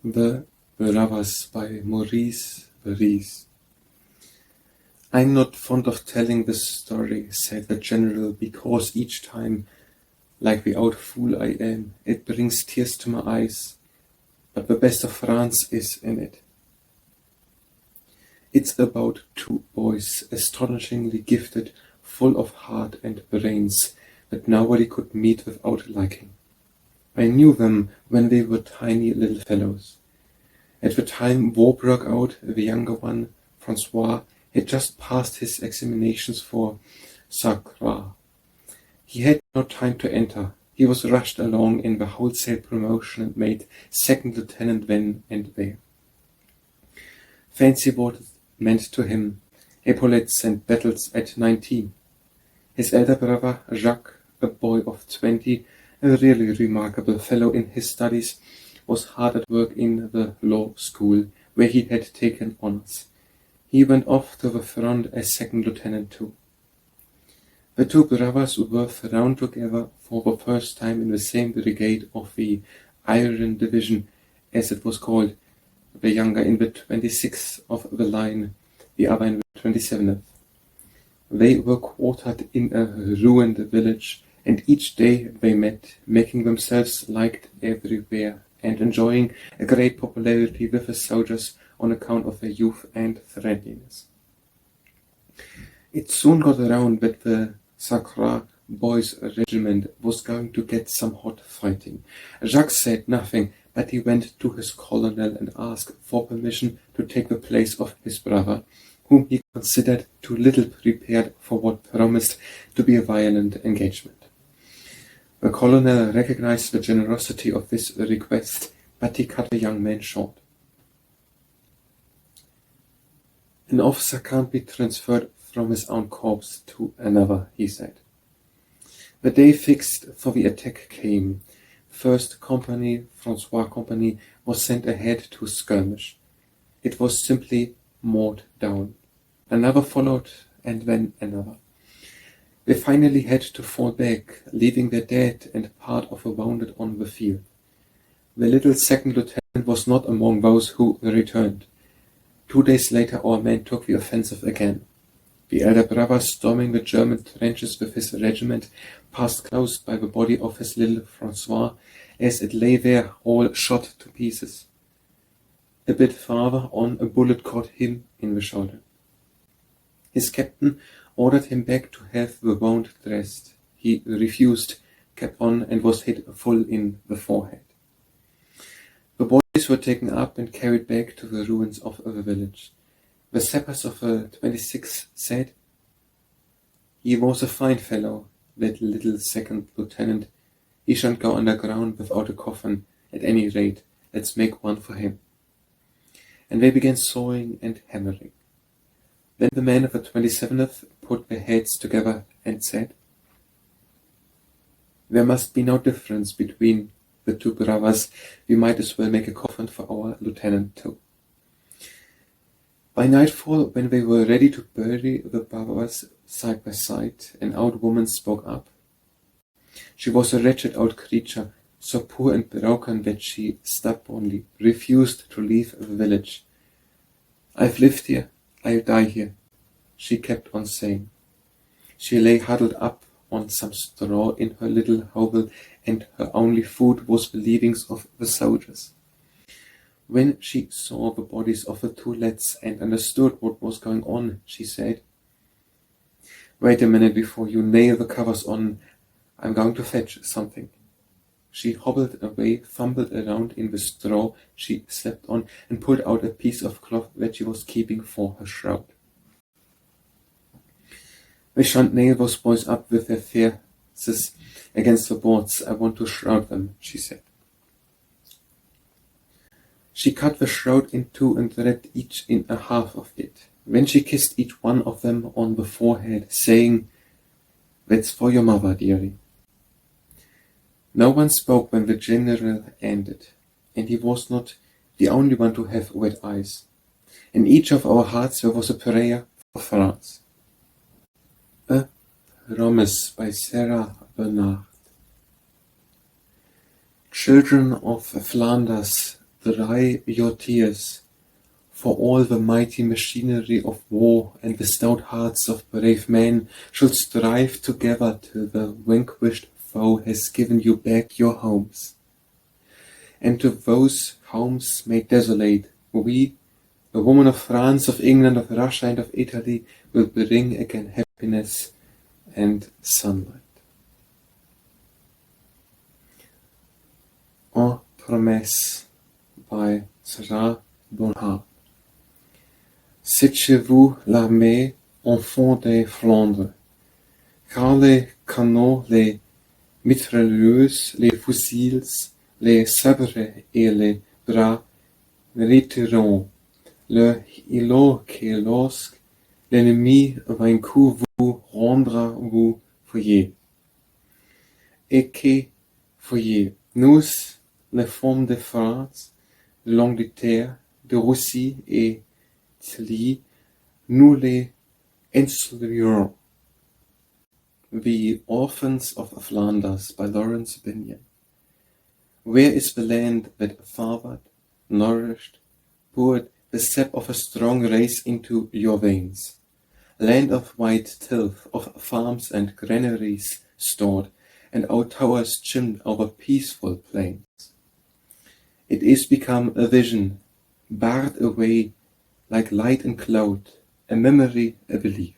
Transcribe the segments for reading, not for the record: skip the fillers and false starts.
The Brothers by Maurice Barrès. "I'm not fond of telling this story," said the General, "because each time, like the old fool I am, it brings tears to my eyes. But the best of France is in it. It's about two boys, astonishingly gifted, full of heart and brains, that nobody could meet without liking. I knew them when they were tiny little fellows. At the time war broke out, the younger one, Francois, had just passed his examinations for Sacre. He had no time to enter. He was rushed along in the wholesale promotion and made second lieutenant then and there. Fancy what it meant to him, epaulets and battles at 19. His elder brother, Jacques, a boy of 20, a really remarkable fellow in his studies, was hard at work in the law school, where he had taken honors. He went off to the front as second lieutenant too. The two brothers were thrown together for the first time in the same brigade of the Iron Division, as it was called, the younger in the 26th of the line, the other in the 27th. They were quartered in a ruined village, and each day they met, making themselves liked everywhere, and enjoying a great popularity with the soldiers on account of their youth and friendliness. It soon got around that the Sacre boys' regiment was going to get some hot fighting. Jacques said nothing, but he went to his colonel and asked for permission to take the place of his brother, whom he considered too little prepared for what promised to be a violent engagement. The colonel recognized the generosity of this request, but he cut the young man short. "An officer can't be transferred from his own corps to another," he said. The day fixed for the attack came. First Company, Francois Company, was sent ahead to skirmish. It was simply mowed down. Another followed, and then another. They finally had to fall back, leaving their dead and part of the wounded on the field. The little second lieutenant was not among those who returned. 2 days later our men took the offensive again. The elder brother, storming the German trenches with his regiment, passed close by the body of his little Francois as it lay there all shot to pieces. A bit farther on a bullet caught him in the shoulder. His captain ordered him back to have the wound dressed. He refused, kept on, and was hit full in the forehead. The bodies were taken up and carried back to the ruins of the village. The sappers of the 26th said, "He was a fine fellow, that little second lieutenant. He shan't go underground without a coffin, at any rate. Let's make one for him." And they began sawing and hammering. Then the men of the 27th put their heads together and said, "There must be no difference between the two brothers. We might as well make a coffin for our lieutenant too." By nightfall, when they were ready to bury the brothers side by side, an old woman spoke up. She was a wretched old creature, so poor and broken that she stubbornly refused to leave the village. "I've lived here, I'll die here," she kept on saying. She lay huddled up on some straw in her little hovel, and her only food was the leavings of the soldiers. When she saw the bodies of the two lads and understood what was going on, she said, "Wait a minute before you nail the covers on. I'm going to fetch something." She hobbled away, fumbled around in the straw she slept on, and pulled out a piece of cloth that she was keeping for her shroud. "We shan't nail those boys up with their faces against the boards. I want to shroud them," she said. She cut the shroud in two and wrapped each in a half of it. Then she kissed each one of them on the forehead, saying, "That's for your mother, dearie." No one spoke when the general ended, and he was not the only one to have wet eyes. In each of our hearts there was a prayer for France. A Promise by Sarah Bernard. Children of Flanders, dry your tears, for all the mighty machinery of war and the stout hearts of brave men should strive together till the vanquished foe has given you back your homes. And to those homes made desolate, we, the women of France, of England, of Russia, and of Italy, will bring again happiness and sunlight. En promesse by Sarah Bernhardt. C'est chez vous l'armée, enfants des Flandres, car les canons, les mitrailleuses, les fusils, les sabres et les bras retireront le îlot que lorsque l'ennemi vaincu vous rendra vous foyer. Et que foyer, nous, les femmes de France, de l'Angleterre, de Russie et d'Italie, nous les instruirons. The Orphans of Flanders by Russian Bogyman. Where is the land that fathered, nourished, poured the sap of a strong race into your veins? Land of white tilth, of farms and granaries stored, and our towers chimned over peaceful plains. It is become a vision, barred away like light and cloud, a memory, a belief.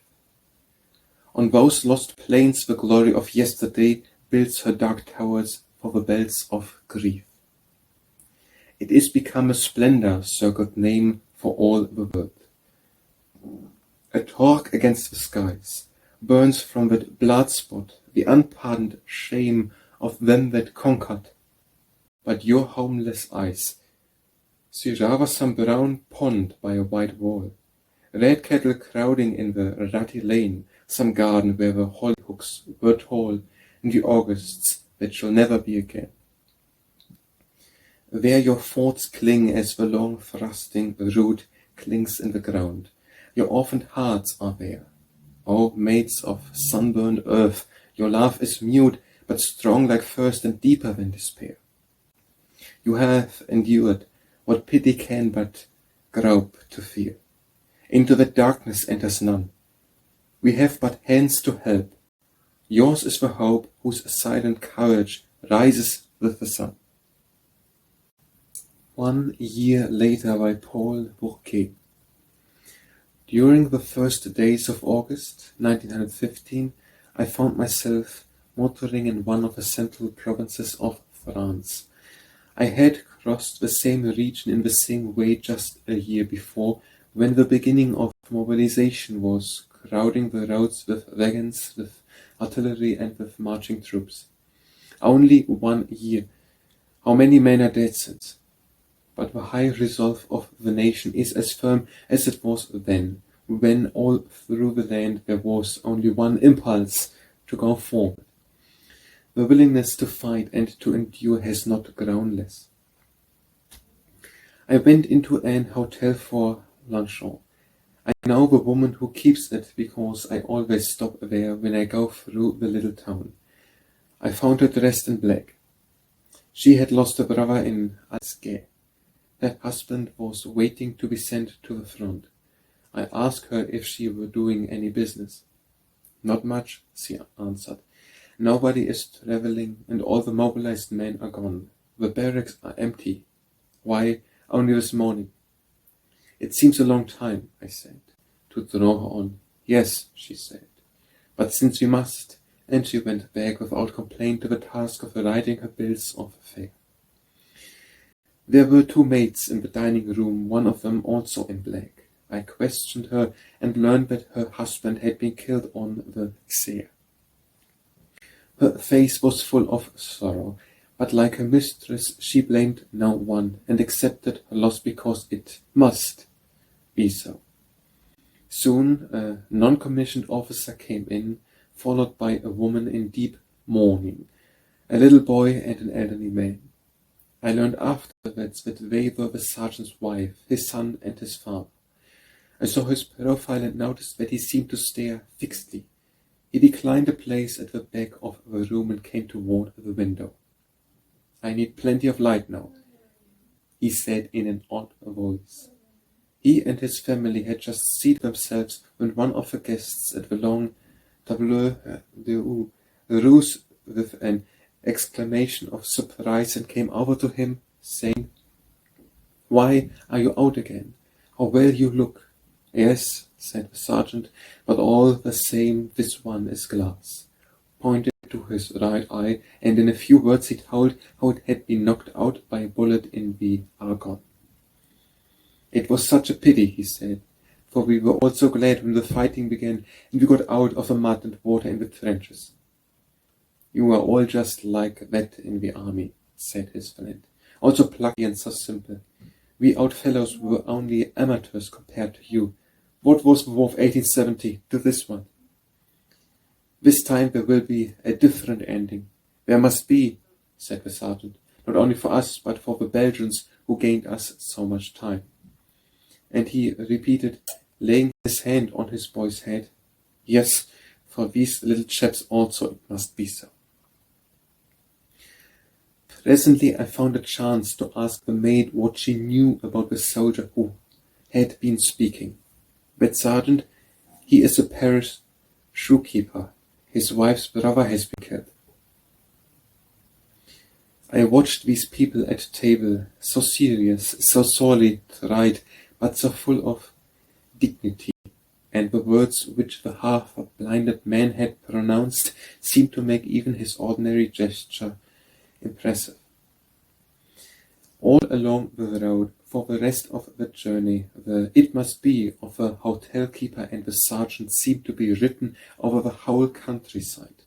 On those lost plains the glory of yesterday builds her dark towers for the bells of grief. It is become a splendor, circled name for all the world. A torch against the skies burns from that blood spot, the unpardoned shame of them that conquered. But your homeless eyes see rather some brown pond by a white wall, red cattle crowding in the rutty lane, some garden where the hollyhocks were tall in the Augusts that shall never be again. Where your thoughts cling as the long thrusting root clings in the ground, your orphaned hearts are there. O maids of sunburned earth, your love is mute, but strong like thirst and deeper than despair. You have endured what pity can but grope to fear. Into the darkness enters none. We have but hands to help. Yours is the hope whose silent courage rises with the sun. 1 year later by Paul Bourget. During the first days of August 1915, I found myself motoring in one of the central provinces of France. I had crossed the same region in the same way just a year before, when the beginning of mobilization was crowding the roads with wagons, with artillery and with marching troops. Only 1 year. How many men are dead since? But the high resolve of the nation is as firm as it was then, when all through the land there was only one impulse, to go forward. The willingness to fight and to endure has not grown less. I went into an hotel for luncheon. I know the woman who keeps it because I always stop there when I go through the little town. I found her dressed in black. She had lost a brother in Alsace. Her husband was waiting to be sent to the front. I asked her if she were doing any business. Not much, she answered. Nobody is traveling and all the mobilized men are gone. The barracks are empty. Why, only this morning. It seems a long time, I said, to draw her on. Yes, she said, but since we must, and she went back without complaint to the task of writing her bills of fare. There were 2 maids in the dining room, one of them also in black. I questioned her and learned that her husband had been killed on the Exile. Her face was full of sorrow, but like her mistress she blamed no one and accepted her loss because it must be so. Soon a non-commissioned officer came in, followed by a woman in deep mourning, a little boy and an elderly man. I learned afterwards that they were the sergeant's wife, his son and his father. I saw his profile and noticed that he seemed to stare fixedly. He declined a place at the back of the room and came toward the window. I need plenty of light now. he said in an odd voice. He and his family had just seated themselves when one of the guests at the long table d'hôte rose with an exclamation of surprise and came over to him, saying, "Why are you out again? How well you look!" "Yes," said the sergeant, "but all the same this one is glass," pointed to his right eye, and in a few words he told how it had been knocked out by a bullet in the Argonne. "It was such a pity," he said, "for we were all so glad when the fighting began and we got out of the mud and water in the trenches." "You were all just like that in the army," said his friend, "also plucky and so simple. We outfellows were only amateurs compared to you. What was the war of 1870 to this one? This time there will be a different ending. There must be," said the sergeant, "not only for us, but for the Belgians who gained us so much time." And he repeated, laying his hand on his boy's head, "Yes, for these little chaps also it must be so." Presently I found a chance to ask the maid what she knew about the soldier who had been speaking. "That sergeant, he is a parish shoekeeper. His wife's brother has been killed." I watched these people at table, so serious, so sorely tried, but so full of dignity, and the words which the half-blinded man had pronounced seemed to make even his ordinary gesture impressive. All along the road, for the rest of the journey, the "it must be" of the hotel keeper and the sergeant seemed to be written over the whole countryside.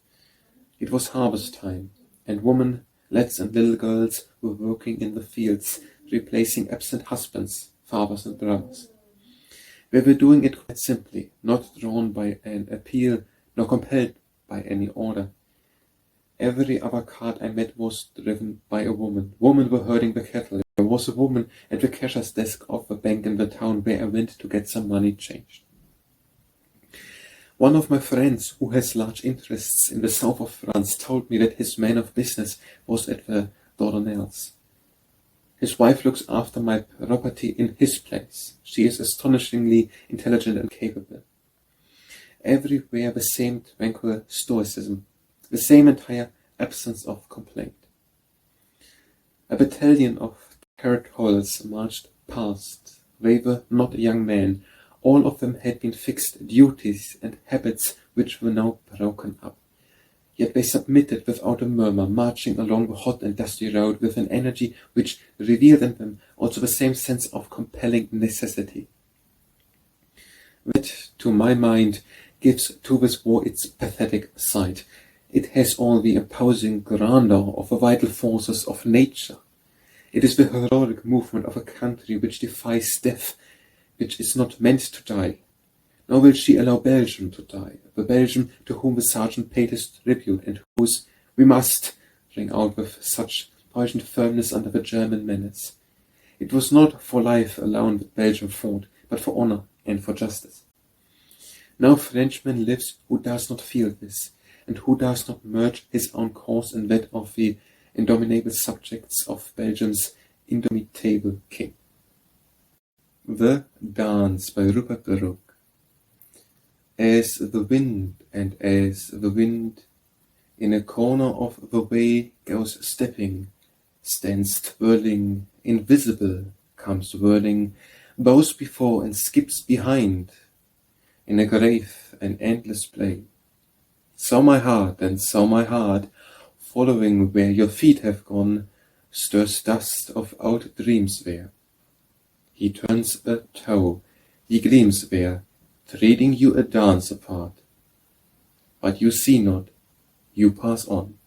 It was harvest time, and women, lads and little girls were working in the fields, replacing absent husbands, fathers and brothers. They were doing it quite simply, not drawn by an appeal, nor compelled by any order. Every other cart I met was driven by a woman. Women were herding the cattle. There was a woman at the cashier's desk of the bank in the town where I went to get some money changed. One of my friends, who has large interests in the south of France, told me that his man of business was at the Dardanelles. His wife looks after my property in his place. She is astonishingly intelligent and capable. Everywhere the same tranquil stoicism, the same entire absence of complaint. A battalion of caracoles marched past. They were not young men. All of them had been fixed duties and habits which were now broken up. Yet they submitted without a murmur, marching along the hot and dusty road with an energy which revealed in them also the same sense of compelling necessity. That, to my mind, gives to this war its pathetic side. It has all the imposing grandeur of the vital forces of nature. It is the heroic movement of a country which defies death, which is not meant to die. Nor will she allow Belgium to die, the Belgium to whom the sergeant paid his tribute, and whose "we must" rang out with such poignant firmness under the German menace. It was not for life alone that Belgium fought, but for honor and for justice. No Frenchman lives who does not feel this, and who does not merge his own cause in that of the indomitable subjects of Belgium's indomitable king. The Dance by Rupert Brooke. As the wind, and as the wind in a corner of the way goes stepping, stands twirling, invisible, comes whirling, bows before and skips behind, in a grave and endless play. So my heart, and so my heart, following where your feet have gone, stirs dust of old dreams there. He turns a toe, he gleams there, treading you a dance apart. But you see not, you pass on.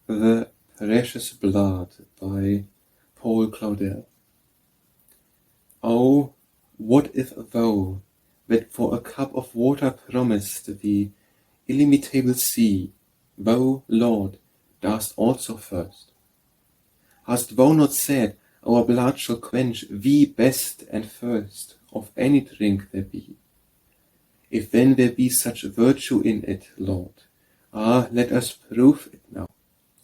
The Precious Blood by Paul Claudel. Oh, what if thou, that for a cup of water promised the illimitable sea, thou, Lord, darst also thirst? Hast thou not said, our blood shall quench the best and first of any drink there be? If then there be such virtue in it, Lord, let us prove it now,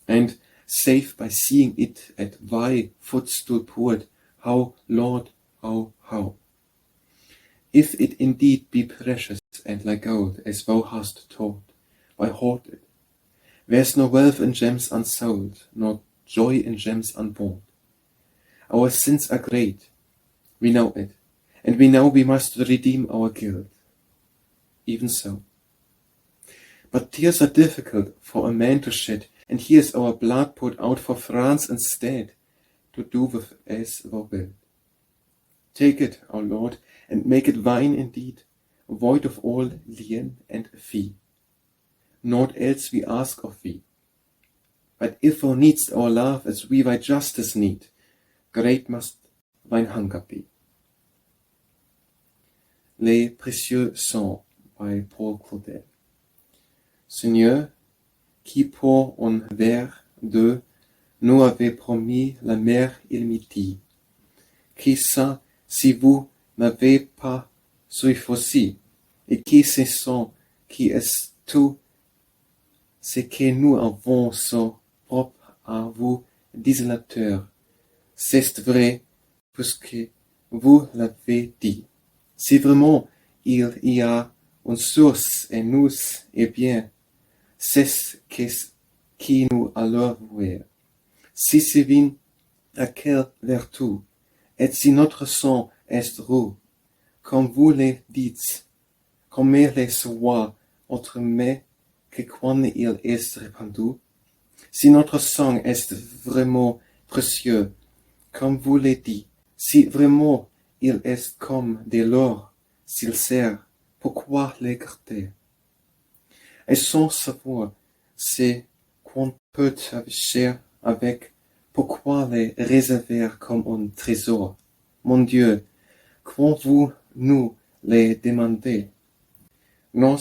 and save by seeing it at thy footstool poured, how, Lord, how. If it indeed be precious and like gold, as thou hast taught, why hoard it? There's no wealth in gems unsold, nor joy in gems unbought. Our sins are great, we know it, and we know we must redeem our guilt. Even so. But tears are difficult for a man to shed, and here's our blood poured out for France instead, to do with as thou wilt. Take it, our Lord, and make it thine indeed, void of all lien and fee. Naught else we ask of thee. But if thou needst our love as we thy justice need, great must thine hunger be. Les précieux sang by Paul Claudel. Seigneur, qui pour un verre d'eau nous avait promis la mer illimitée, qui ça si vous n'avez pas suffi, et qui ce sont qui est tout ce que nous avons son propre à vous, désolateurs. C'est vrai, puisque vous l'avez dit. Si vraiment il y a une source en nous, eh bien, c'est ce qui nous alors voir. Si c'est vin, à quelle vertu, et si notre sang est roux, comme vous le dites, comme les soit autrement que quand il est répandu, si notre sang est vraiment précieux, comme vous le dites, si vraiment il est comme de l'or, s'il sert, pourquoi le garder? Et sans savoir ce qu'on peut afficher avec, pourquoi le réserver comme un trésor? Mon Dieu, quand vous nous le demandez, nos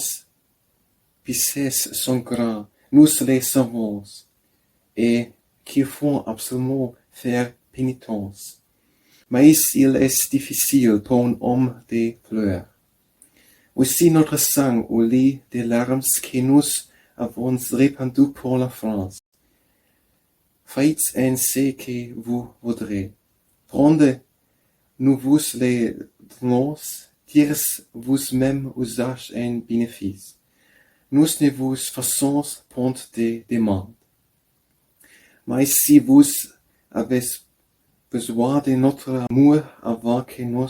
péchés sont grands, nous les savons, et qu'il faut absolument faire pénitence. Mais il est difficile pour un homme de pleurer. Aussi notre sang au lit des larmes que nous avons répandu pour la France. Faites en ce que vous voudrez. Prenez, nous vous les donnons, tirez vous-même usage en bénéfice. Nous ne vous faisons point de demande. Mais si vous avez besoin de notre amour avant que nous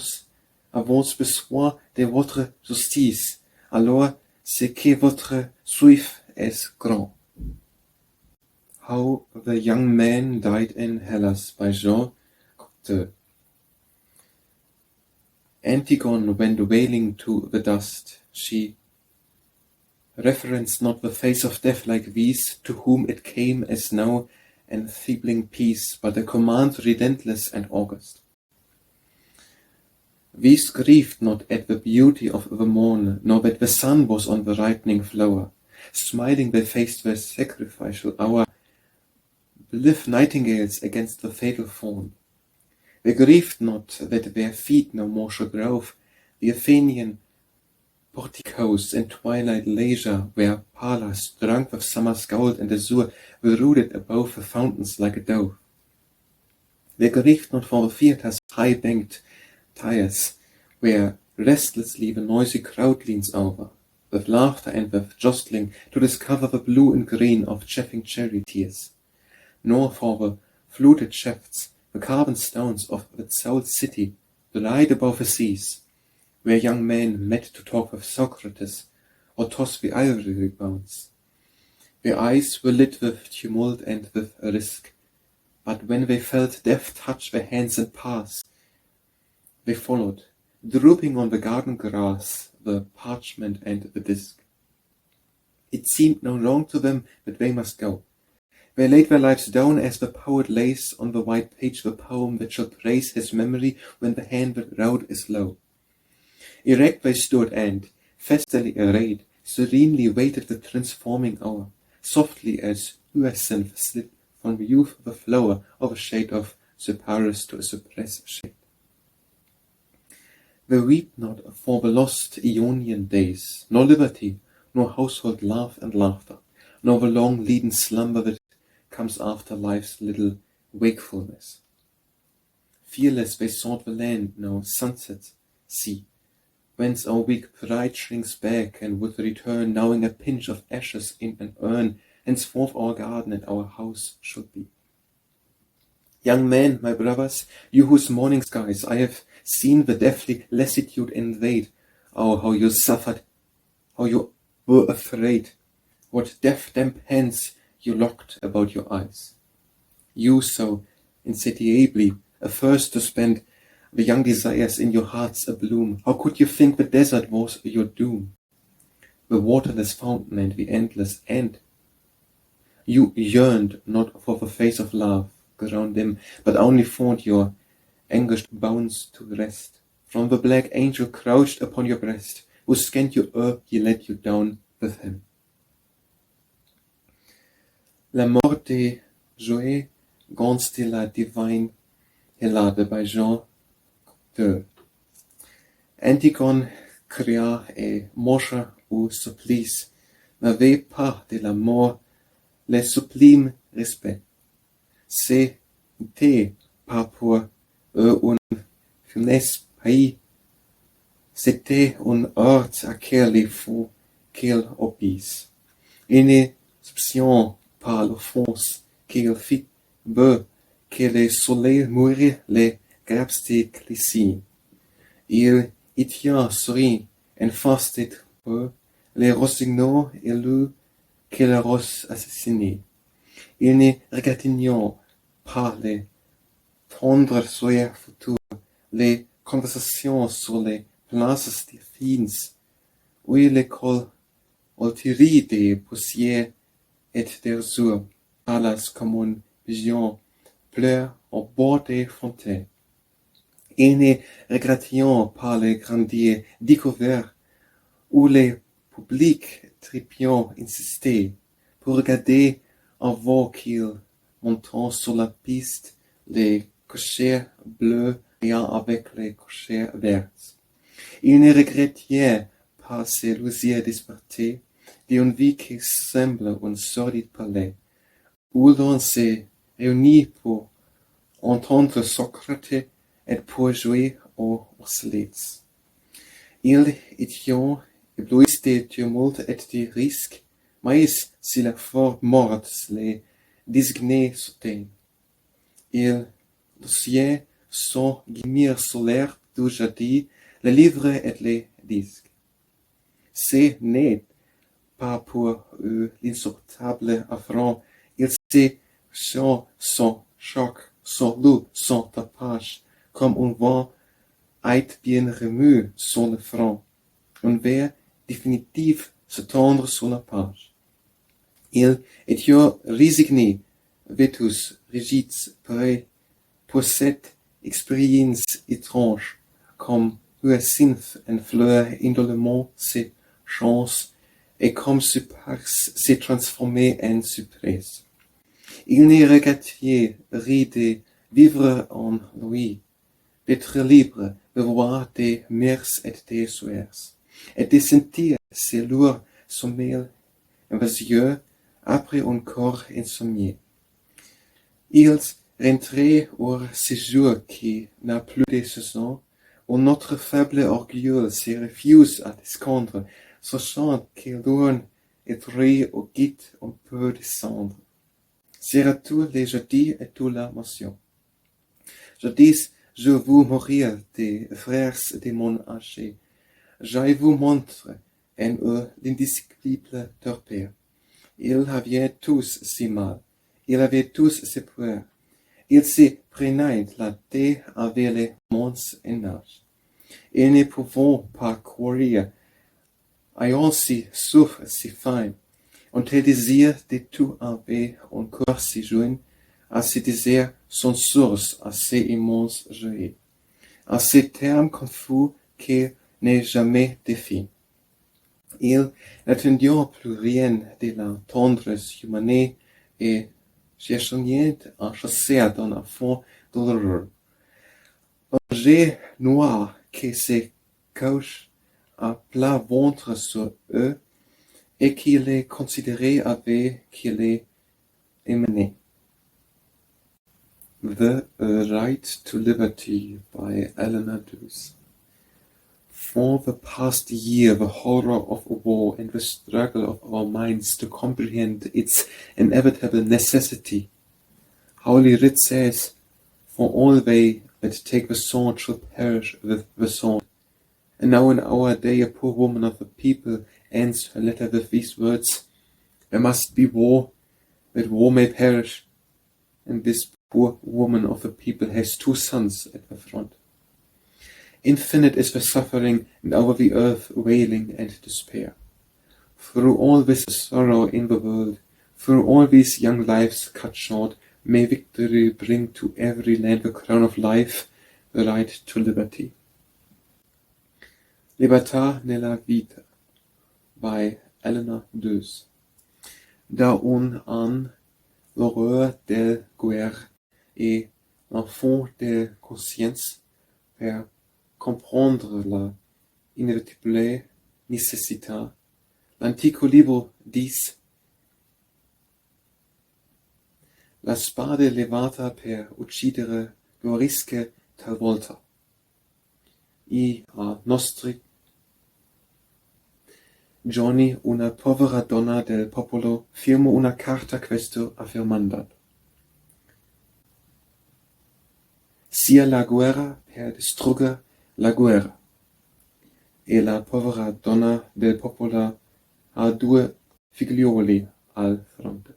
avons besoin de votre justice, alors c'est que votre soif est grand. How the Young Man Died in Hellas by Jean Cocteau. Antigone went wailing to the dust. She reverenced not the face of death like these, to whom it came as now enfeebling peace, but a command relentless and august. These grieved not at the beauty of the morn, nor that the sun was on the ripening flower. Smiling they faced the sacrificial hour, blithe nightingales against the fatal fawn. They grieved not that their feet no more should rove the Athenian porticos in twilight leisure, where Pallas, drunk with summer's gold and azure, were rooted above the fountains like a dove. They grieved not for the theatre's high-banked tiers, where restlessly the noisy crowd leans over, with laughter and with jostling, to discover the blue and green of chaffing charioteers, nor for the fluted shafts, the carven stones of that souled city, bright above the seas, where young men met to talk with Socrates, or toss the ivory rebounds. Their eyes were lit with tumult and with risk, but when they felt death touch their hands and pass, they followed, drooping on the garden grass, the parchment and the disk. It seemed no wrong to them that they must go. They laid their lives down as the poet lays on the white page the poem that shall praise his memory when the hand that wrote is low. Erect they stood and, festily arrayed, serenely waited the transforming hour, softly as hyacinth slipped from the youth the flower of a shade of cyperus to a cypress shade. They weep not for the lost Ionian days, nor liberty, nor household laugh and laughter, nor the long leaden slumber that comes after life's little wakefulness. Fearless they sought the land, now sunset see, whence our weak pride shrinks back and would return, knowing a pinch of ashes in an urn, henceforth our garden and our house should be. Young men, my brothers, you whose morning skies I have seen the deathly lassitude invade, oh, how you suffered, how you were afraid, what deaf-damp hands you locked about your eyes. You so insatiably athirst to spend the young desires in your hearts abloom, how could you think the desert was your doom, the waterless fountain and the endless end? You yearned not for the face of love, grown dim, but only fought your anguished bones to rest. From the black angel crouched upon your breast, who scant your earth, he let you down with him. La mort de Joé, Gans de la divine Hélade by Jean II. Antigone cria et mocha au supplice, n'avait pas de la mort le sublime respect. C'était pas pour eux un funeste pays, c'était un art à quel il faut qu'il obéisse. Une exception par l'offense qu'il fit beau que le soleil mourit les grappes de Clécy. Il y tient souris en face de peu les rossignons élus que le rose assassiné. Il ne regagnant pas les tendres soeurs futurs, les conversations sur les places des fins, où l'école altirie des poussières et des jours, palas comme une vision, pleure au bord des fontaines. Il ne regrettant pas les grandiers découverts, où les publics trépiants insistaient, pour regarder avant qu'ils montant sur la piste les cochers bleus rien avec les cochers verts. Il ne regrettait pas ces loisirs dispartés d'une vie qui semble un sordide palais, où l'on s'est réuni pour entendre Socrate et pour jouer aux osselets. Il était ébloui des tumultes et des risques, mais si la forte mort les désignait soudain, il dossier sans guimir solaire du jardin, les livres et les disques. C'est n'est pas pour eux l'insupportable affront, ils se sont sans choc, sans loup, sans tapage, comme un vent est bien remué sur le front, un vers définitif se tendre sur la page. Il était résigné, vétus, rigides, prêt pour cette expérience étrange, comme hyacinthe en fleur indolemment se chance et comme Cypax s'est transformé en cyprès. Il ne regrettait rien de vivre en lui, d'être libre, de voir des mers et des soirs, et de sentir ses lourds sommeils invasieux après un corps insomnié. Ils rentraient au séjour qui n'a plus de saison, où notre faible orgueil se refuse à descendre, sachant que l'urne est très au guide on peut descendre. Sera tout les jeudis et toute la motion. Jadis, je vous mourir des frères de mon âge. Je vous montre en eux l'indescriptible torpeur. Ils avaient tous si mal. Ils avaient tous si peur. Ils se prenaient la tête avec les monstres en âge. Et ne pouvant pas courir, ayant si souffre si faim, on te désire de tout avait encore si jeune, à ce désir son source à ces immenses jeux, à ces termes confus qui n'est jamais défini. Ils n'attendions plus rien de la tendresse humaine et cherchaient à chasser dans un fond douloureux. Un jet noir qui se couche à plat ventre sur eux et qui les considérait avec qui les émenait. The Right to Liberty by Eleanor Duse. For the past year, the horror of war and the struggle of our minds to comprehend its inevitable necessity. Holy Writ says, "For all they that take the sword shall perish with the sword." And now in our day a poor woman of the people ends her letter with these words, "There must be war, that war may perish." And this poor woman of the people has 2 sons at the front. Infinite is the suffering, and over the earth wailing and despair. Through all this sorrow in the world, through all these young lives cut short, may victory bring to every land the crown of life, the right to liberty. Libertà nella vita by Eleanor Duse. Da un an, l'horreur de guerre et l'enfant de conscience per comprendre la inévitable necessità. L'antico libro dice: la spada levata per uccidere guarisce talvolta. I a nostri giorni una povera donna del popolo firma una carta questo affermando: sia la guerra per distruggere la guerra. E la povera donna del popolo ha 2 figlioli al fronte.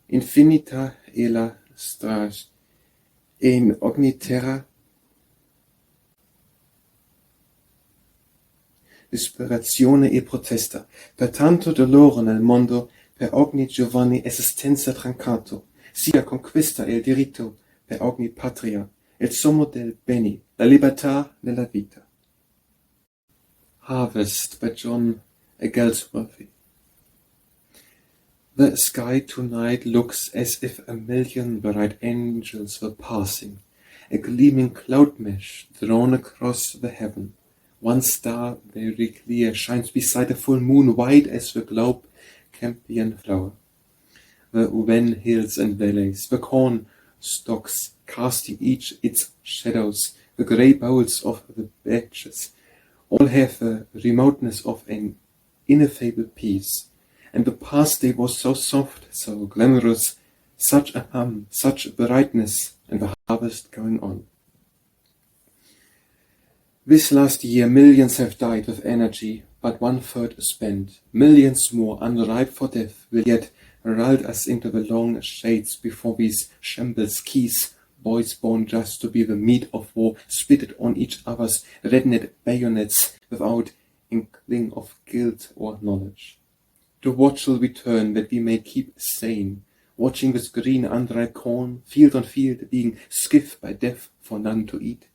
Infinita è la strage, e in ogni terra disperazione e protesta, per tanto dolore nel mondo, per ogni giovane esistenza trancato, sia conquista il diritto per ogni patria, il sommo del bene, la libertà nella vita. Harvest by John Galsworthy. The sky tonight looks as if a million bright angels were passing, a gleaming cloud mesh drawn across the heaven. One star, very clear, shines beside a full moon, white as the globe campion flower. The wen hills and valleys, the corn stalks casting each its shadows, the grey bowls of the batches, all have the remoteness of an ineffable peace. And the past day was so soft, so glamorous, such a hum, such brightness, and the harvest going on. This last year millions have died with energy, but 1/3 spent. Millions more, unripe for death, will yet herald us into the long shades before these shambles keys, boys born just to be the meat of war, spitted on each other's red-knit bayonets without inkling of guilt or knowledge. To what shall we turn that we may keep sane, watching this green unripe corn, field on field, being skiffed by death for none to eat?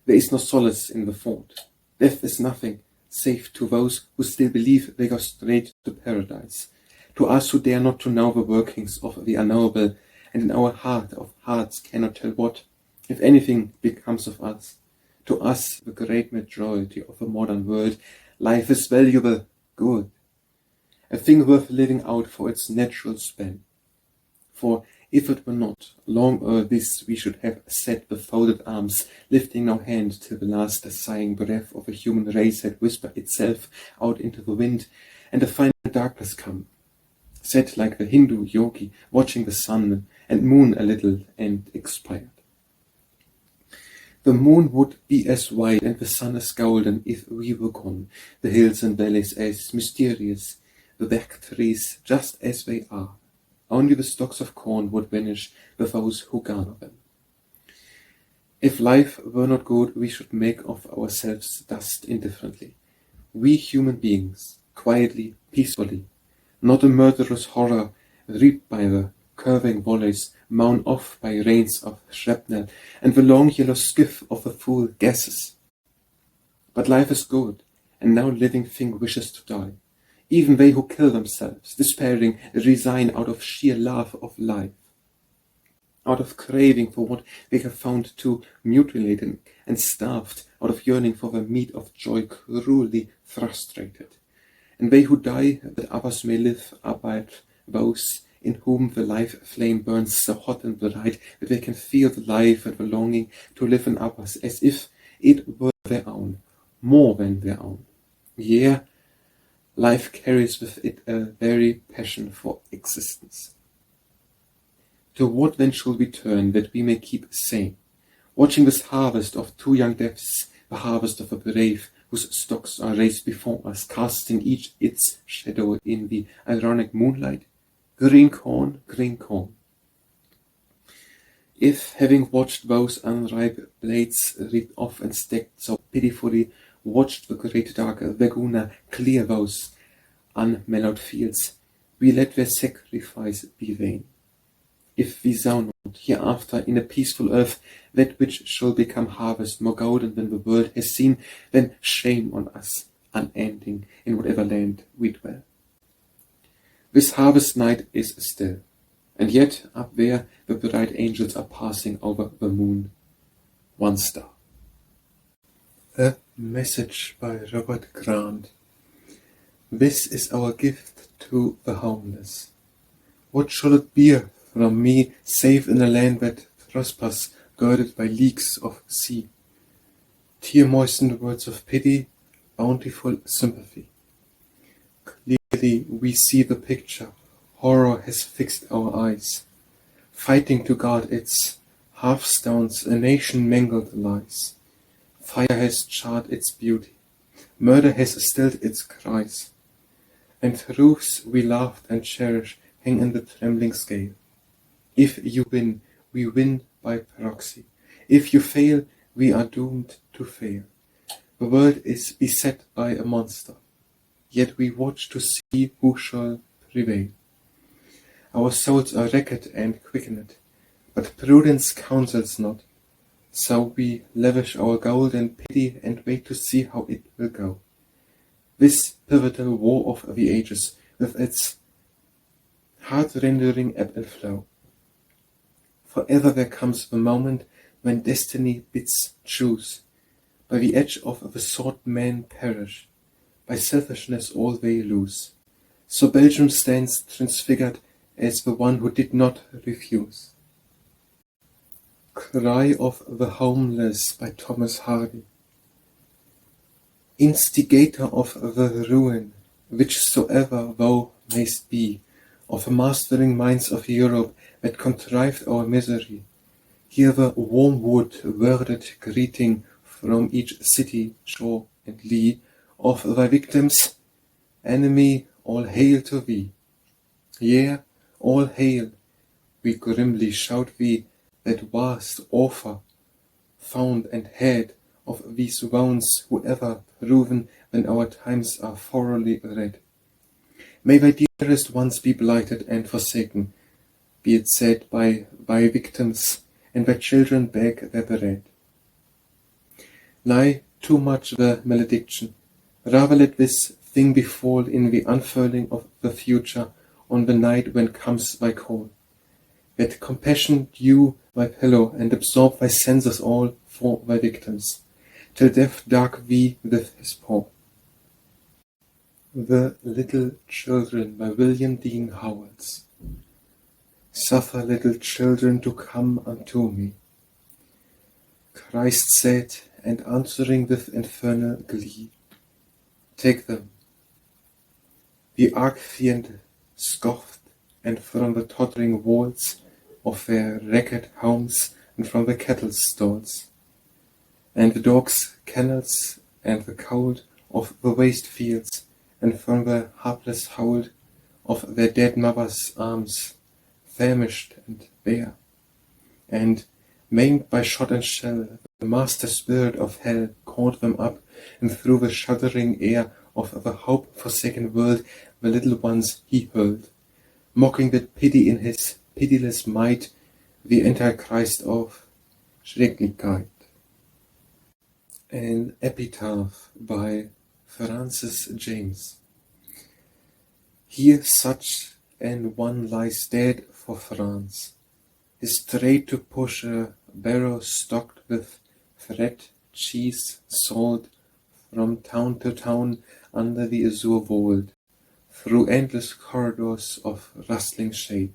There is no solace in the thought. Death is nothing, save to those who still believe they go straight to paradise. To us who dare not to know the workings of the unknowable, and in our heart of hearts cannot tell what, if anything, becomes of us. To us, the great majority of the modern world, life is valuable, good, a thing worth living out for its natural span. For if it were not, long ere this we should have set with folded arms, lifting no hand till the last sighing breath of the human race had whispered itself out into the wind, and the final darkness come, sat like the Hindu yogi, watching the sun and moon a little, and expired. The moon would be as white and the sun as golden if we were gone, the hills and valleys as mysterious, the back trees just as they are. Only the stalks of corn would vanish with those who garner them. If life were not good, we should make of ourselves dust indifferently. We human beings, quietly, peacefully, not a murderous horror reaped by the curving volleys, mown off by rains of shrapnel, and the long yellow skiff of the foul gases. But life is good, and no living thing wishes to die. Even they who kill themselves, despairing, resign out of sheer love of life, out of craving for what they have found too mutilating, and starved, out of yearning for the meat of joy cruelly frustrated. And they who die that others may live are but those in whom the life flame burns so hot and bright that they can feel the life and the longing to live in others as if it were their own, more than their own. Yea, life carries with it a very passion for existence. To what then shall we turn that we may keep sane, watching this harvest of two young deaths, the harvest of the brave, whose stocks are raised before us, casting each its shadow in the ironic moonlight? Green corn, green corn. If, having watched those unripe blades ripped off and stacked so pitifully, watched the great dark Laguna clear those unmellowed fields, we let their sacrifice be vain. If we sow not hereafter in a peaceful earth that which shall become harvest more golden than the world has seen, then shame on us, unending, in whatever land we dwell. This harvest night is still, and yet up there the bright angels are passing over the moon, one star. A message by Robert Grant. This is our gift to the homeless. What shall it be from me, save in a land that prospers, girded by leagues of sea? Tear-moistened words of pity, bountiful sympathy. Clearly we see the picture. Horror has fixed our eyes. Fighting to guard its hearthstones, a nation mangled lies. Fire has charred its beauty. Murder has stilled its cries. And truths we laughed and cherished hang in the trembling scale. If you win, we win by proxy. If you fail, we are doomed to fail. The world is beset by a monster, yet we watch to see who shall prevail. Our souls are wrecked and quickened, but prudence counsels not. So we lavish our gold and pity and wait to see how it will go. This pivotal war of the ages, with its heart-rendering ebb and flow. Forever there comes the moment when destiny bids choose. By the edge of the sword men perish, by selfishness all they lose. So Belgium stands transfigured as the one who did not refuse. Cry of the Homeless by Thomas Hardy. Instigator of the ruin, whichsoever thou mayst be, of the mastering minds of Europe that contrived our misery, hear the wormwood worded greeting from each city, shore, and lee of thy victims. Enemy, all hail to thee. Yea, all hail, we grimly shout thee, that wast author, found and head of these wounds, whoever proven when our times are thoroughly read. May thy dearest ones be blighted and forsaken, be it said by thy victims, and thy children beg their bread. Lie too much the malediction, rather let this thing befall in the unfurling of the future on the night when comes thy call. Let compassion dew thy pillow and absorb thy senses all for thy victims, till death dark thee with his paw. The Little Children by William Dean Howells. Suffer little children to come unto me, Christ said, and answering with infernal glee, take them. The arch-fiend scoffed, and from the tottering walls of their wrecked homes, and from the cattle stalls, and the dogs' kennels, and the cold of the waste fields, and from the hapless hold of their dead mothers' arms, famished and bare, and maimed by shot and shell, the master spirit of hell caught them up, and through the shuddering air of the hope-forsaken world the little ones he hurled, mocking that pity in his pitiless might, the Antichrist of Schrecklichkeit. An Epitaph by Francis James. Here such an one lies dead for France, his trade to push a barrow stocked with bread, cheese, salt, from town to town under the azure wold, through endless corridors of rustling shade.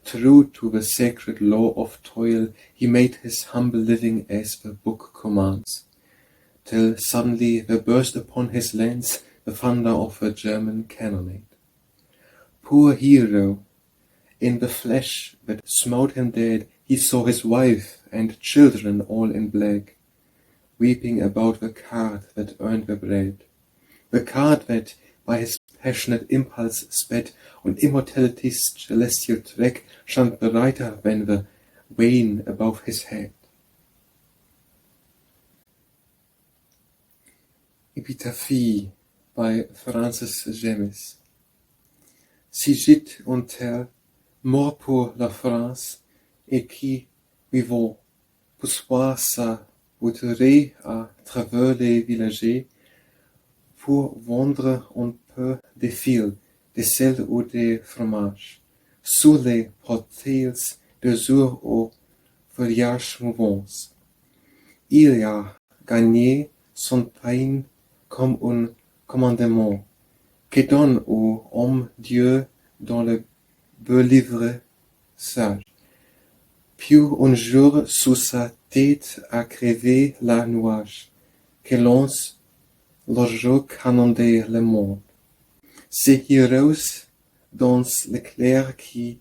True to the sacred law of toil, he made his humble living as the book commands, till suddenly there burst upon his lens the thunder of a German cannonade. Poor hero! In the flesh that smote him dead, he saw his wife and children all in black, weeping about the cart that earned the bread, the cart that, by his passionate impulse sped on immortality's celestial track, shone brighter than the wane above his head. Epitaph by Francis James. Si gîtes en terre, mort pour la France, et qui, vivant, poursuit sa bouteille à travers les villages, pour vendre un peu de fil, de sel ou de fromage, sous les portails de jour aux feuillages mouvants. Il a gagné son pain comme un commandement, que donne aux hommes Dieu dans le beau livre sage. Puis un jour sous sa tête a crevé la nuage, que lance le jour canon de le monde. Ces héros dans l'éclair qui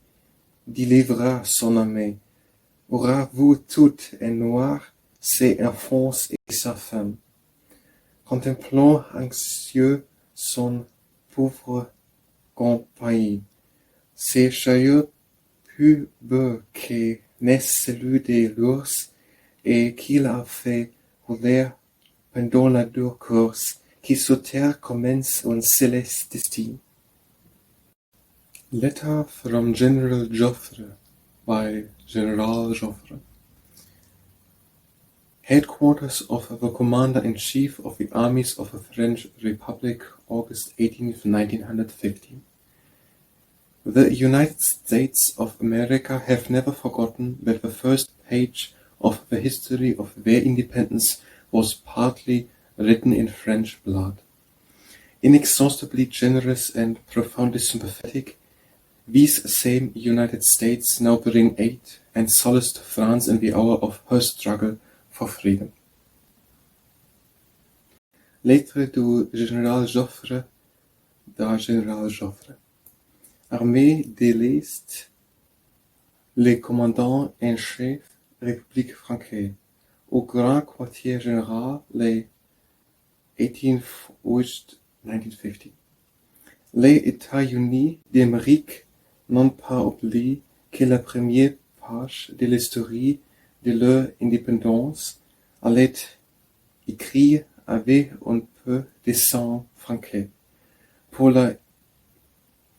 délivra son âme, aura vu tout en noir ses enfants et sa femme, contemplant anxieux son pauvre compagnon. C'est joyeux plus beau que n'est celui de l'ours, et qu'il a fait rouler pendant la dure course, qui sur terre commence un céleste destin. Letter from General Joffre by General Joffre. Headquarters of the Commander-in-Chief of the Armies of the French Republic, August 18, 1915. The United States of America have never forgotten that the first page of the history of their independence was partly written in French blood. Inexhaustibly generous and profoundly sympathetic, these same United States now bring aid and solace to France in the hour of her struggle for freedom. Lettre du Général Joffre d'un Général Joffre. Armée de l'Est, le commandant en chef, République française, au Grand Quartier Général, le 18 août 1950. Les États-Unis d'Amérique n'ont pas oublié que la première page de l'histoire de leur indépendance allait écrire avec un peu de sang français. Pour la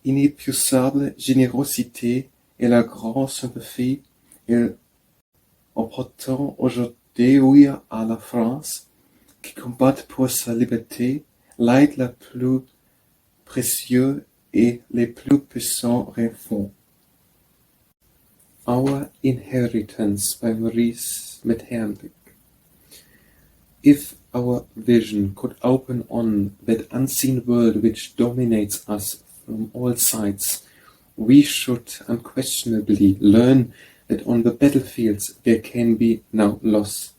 inépuisable générosité et la grande sympathie, ils apportent aujourd'hui à la France, qui combat pour sa liberté, l'aide la plus précieuse et les plus puissants renforts. Our Inheritance by Maurice Metternich. If our vision could open on that unseen world which dominates us from all sides, we should unquestionably learn that on the battlefields there can be no loss.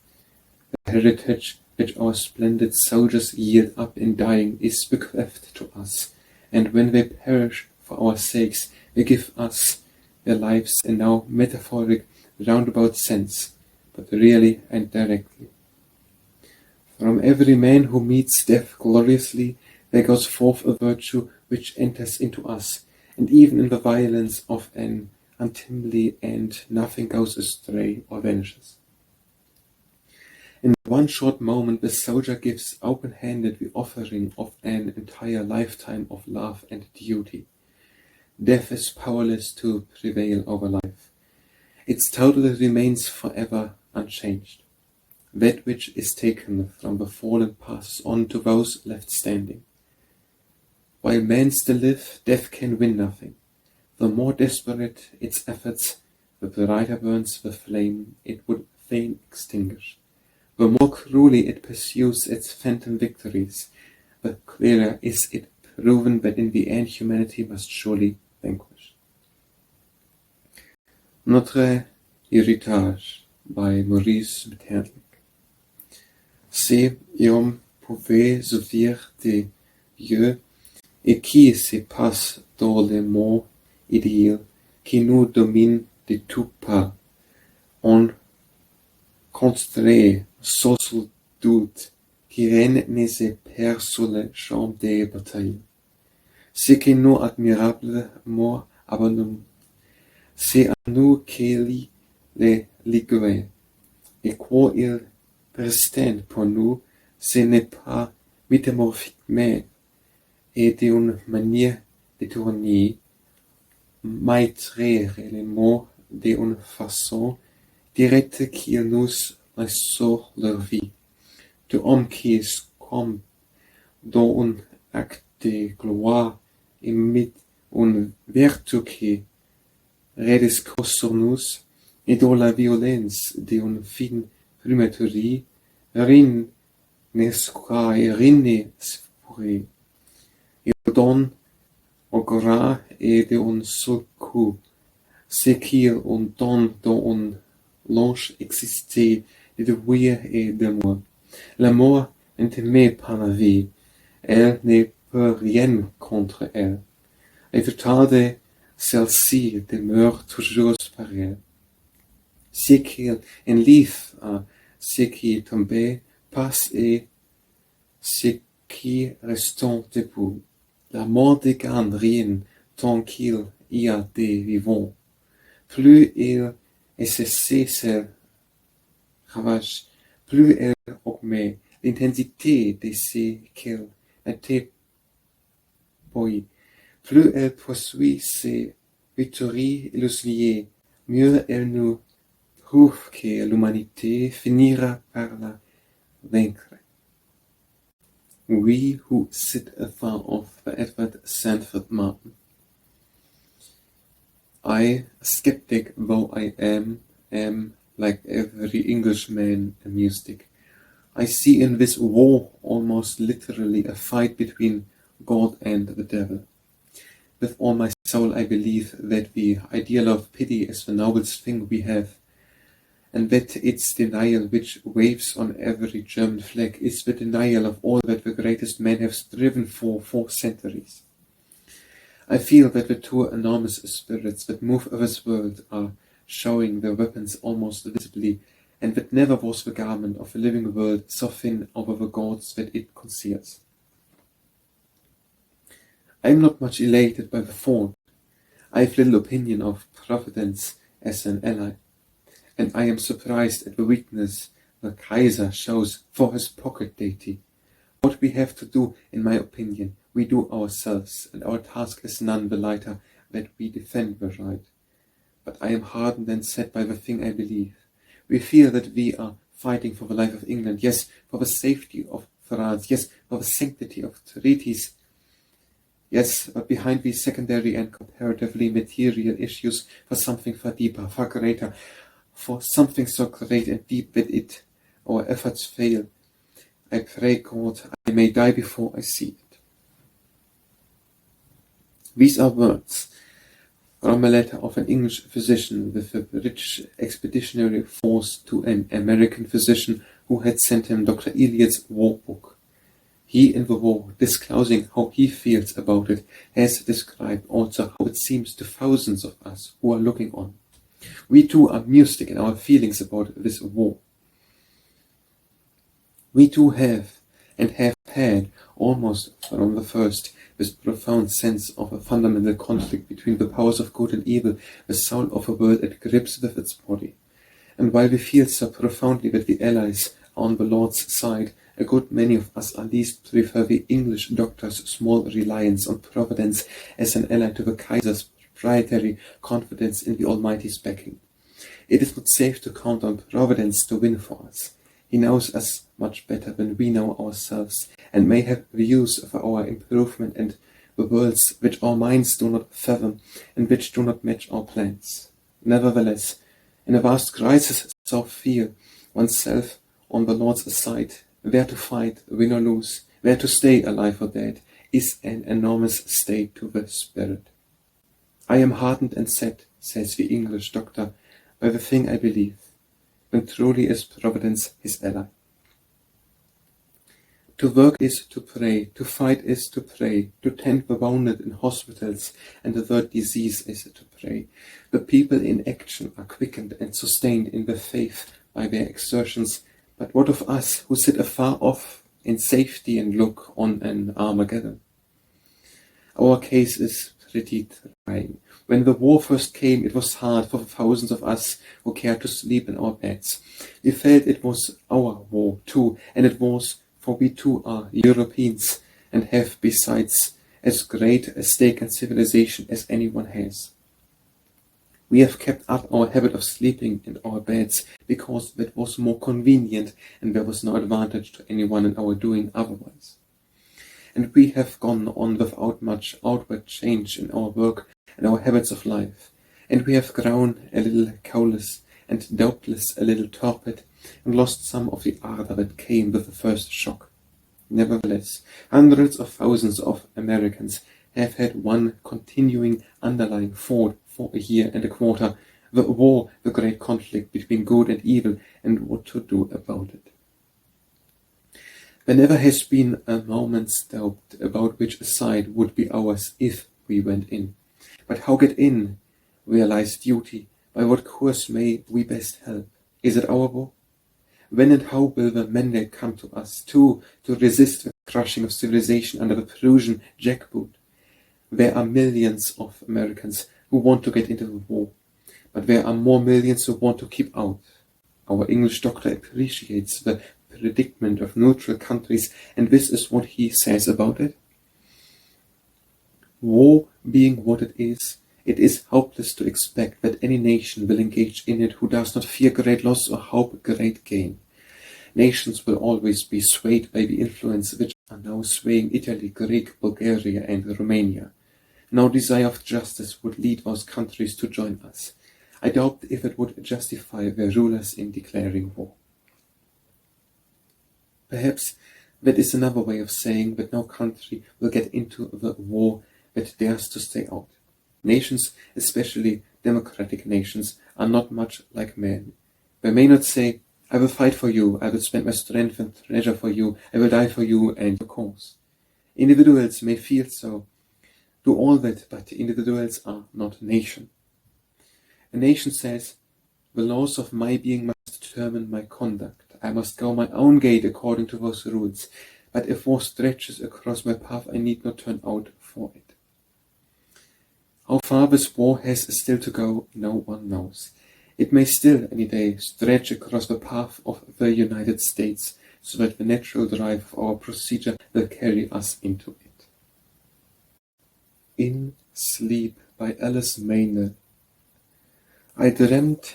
The heritage which our splendid soldiers yield up in dying is bequeathed to us, and when they perish for our sakes, they give us their lives in no metaphoric roundabout sense, but really and directly. From every man who meets death gloriously, there goes forth a virtue which enters into us, and even in the violence of an untimely end, nothing goes astray or vanishes. In one short moment, the soldier gives open-handed the offering of an entire lifetime of love and duty. Death is powerless to prevail over life. Its total remains forever unchanged. That which is taken from the fallen passes on to those left standing. While men still live, death can win nothing. The more desperate its efforts, the brighter burns the flame it would fain extinguish. The more cruelly it pursues its phantom victories, the clearer is its proven that in the end humanity must surely vanquish. Notre héritage by Maurice Metternich. Si on pouvait souffrir de Dieu et qui se passe dans le monde idéal qui nous domine de toutes parts, on constaterait sans doute que rien ne se perd sur le champ des batailles. Ce que nous admirablement abandonnons, c'est à nous qu'il les liguait, et quoi il reste pour nous, ce n'est pas métamorphiquement et d'une manière détournée, mais très réellement d'une façon directe qu'il nous restaure leur vie. De homme qui comme dans un acte de gloire imite une vertu qui redescend sur nous, et dans la violence d'une fine primaterie, rien ne sera et rien ne se pourrait. Il donne au gras et d'un seul coup, ce qu'il donne dans un longe existé de oui et de moi. La mort n'aimait pas la vie, elle ne peut rien contre elle. Et total de celle-ci demeure toujours pareil. Ce qu'il enlève à ce qui est tombé passe et ce qui reste debout. La mort ne gagne rien tant qu'il y a des vivants. Plus il exerce ses ravages, plus elle augmente l'intensité de ce qu'elle atteint. Plus elle poursuit ses victoires illusoires, mieux elle nous prouve que l'humanité finira par la vaincre. We Who Sit Afar Off by Edward Sanford Martin. I, skeptic though I am, like every Englishman, a mystic. I see in this war almost literally a fight between God and the devil. With all my soul I believe that the ideal of pity is the noblest thing we have, and that its denial which waves on every German flag is the denial of all that the greatest men have striven for centuries. I feel that the two enormous spirits that move this world are showing their weapons almost visibly, and that never was the garment of a living world so thin over the gods that it conceals. I am not much elated by the thought. I have little opinion of Providence as an ally, and I am surprised at the weakness the Kaiser shows for his pocket deity. What we have to do, in my opinion, we do ourselves, and our task is none the lighter that we defend the right. But I am hardened and sad by the thing I believe. We feel that we are fighting for the life of England, yes, for the safety of France, yes, for the sanctity of treaties, yes, but behind these secondary and comparatively material issues, for something far deeper, far greater, for something so great and deep that our efforts fail. I pray God I may die before I see it. These are words from a letter of an English physician with a British expeditionary force to an American physician who had sent him Dr. Eliot's war book. He in the war, disclosing how he feels about it, has described also how it seems to thousands of us who are looking on. We too are mystic in our feelings about this war. We too have, and have had, almost from the first, this profound sense of a fundamental conflict between the powers of good and evil, the soul of a world at grips with its body. And while we feel so profoundly that the Allies are on the Lord's side, a good many of us at least prefer the English doctor's small reliance on Providence as an ally to the Kaiser's proprietary confidence in the Almighty's backing. It is not safe to count on Providence to win for us. He knows us much better than we know ourselves, and may have views for our improvement and the worlds which our minds do not fathom, and which do not match our plans. Nevertheless, in a vast crisis so feel oneself on the Lord's side, where to fight, win or lose, where to stay alive or dead, is an enormous stay to the spirit. I am hardened and set, says the English doctor, by the thing I believe, when truly is Providence his ally. To work is to pray, to fight is to pray, to tend the wounded in hospitals and avert disease is to pray. The people in action are quickened and sustained in their faith by their exertions, but what of us who sit afar off in safety and look on an Armageddon? Our case is pretty trying. When the war first came, it was hard for the thousands of us who cared to sleep in our beds. We felt it was our war too, and it was, for we too are Europeans and have besides as great a stake in civilization as anyone has. We have kept up our habit of sleeping in our beds because that was more convenient and there was no advantage to anyone in our doing otherwise. And we have gone on without much outward change in our work and our habits of life, and we have grown a little callous and doubtless a little torpid and lost some of the ardor that came with the first shock. Nevertheless, hundreds of thousands of Americans have had one continuing underlying thought for a year and a quarter, the war, the great conflict between good and evil, and what to do about it. There never has been a moment's doubt about which side would be ours if we went in. But how get in? Where lies duty? By what course may we best help? Is it our war? When and how will the mandate come to us, too, to resist the crushing of civilization under the Prussian jackboot? There are millions of Americans who want to get into the war, but there are more millions who want to keep out. Our English doctor appreciates the predicament of neutral countries, and this is what he says about it. War being what it is hopeless to expect that any nation will engage in it who does not fear great loss or hope great gain. Nations will always be swayed by the influence which are now swaying Italy, Greek, Bulgaria, and Romania. No desire of justice would lead those countries to join us. I doubt if it would justify their rulers in declaring war. Perhaps that is another way of saying that no country will get into the war that dares to stay out. Nations, especially democratic nations, are not much like men. They may not say, I will fight for you, I will spend my strength and treasure for you, I will die for you and your cause. Individuals may feel so, do all that, but individuals are not nation. A nation says, the laws of my being must determine my conduct. I must go my own gait according to those rules, but if war stretches across my path, I need not turn out for it. How far this war has still to go, no one knows. It may still, any day, stretch across the path of the United States, so that the natural drive of our procedure will carry us into it. In Sleep by Alice Meynell. I dreamt,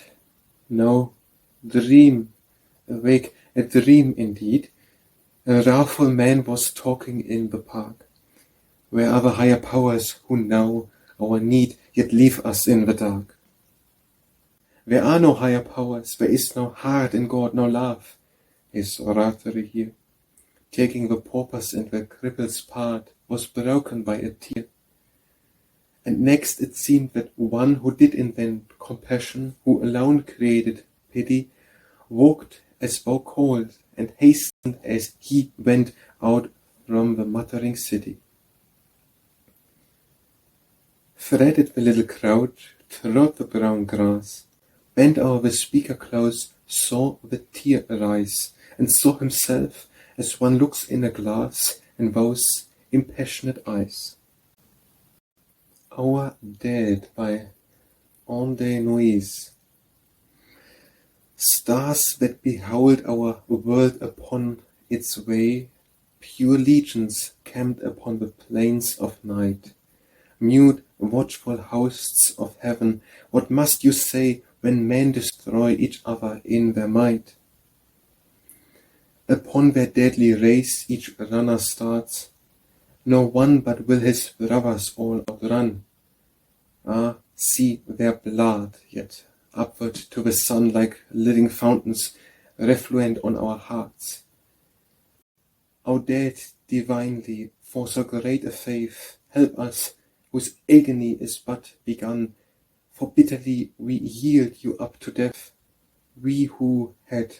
no, dream, awake, a dream indeed. A wrathful man was talking in the park. Where are the higher powers who know our need, yet leave us in the dark? There are no higher powers, there is no heart in God, no love. His oratory here, taking the pauper's and the cripple's part, was broken by a tear. And next it seemed that one who did invent compassion, who alone created pity, walked as though cold, and hastened as he went out from the muttering city. Threaded the little crowd, trod the brown grass, bent over the speaker close, saw the tear arise, and saw himself as one looks in a glass in those impassionate eyes. Our Dead by André Nuis. Stars that behold our world upon its way, pure legions camped upon the plains of night. Mute, watchful hosts of heaven, what must you say when men destroy each other in their might? Upon their deadly race each runner starts, no one but will his brothers all outrun. Ah, see their blood, yet upward to the sun like living fountains, refluent on our hearts. O dead divinely for so great a faith, help us, whose agony is but begun, for bitterly we yield you up to death, we who had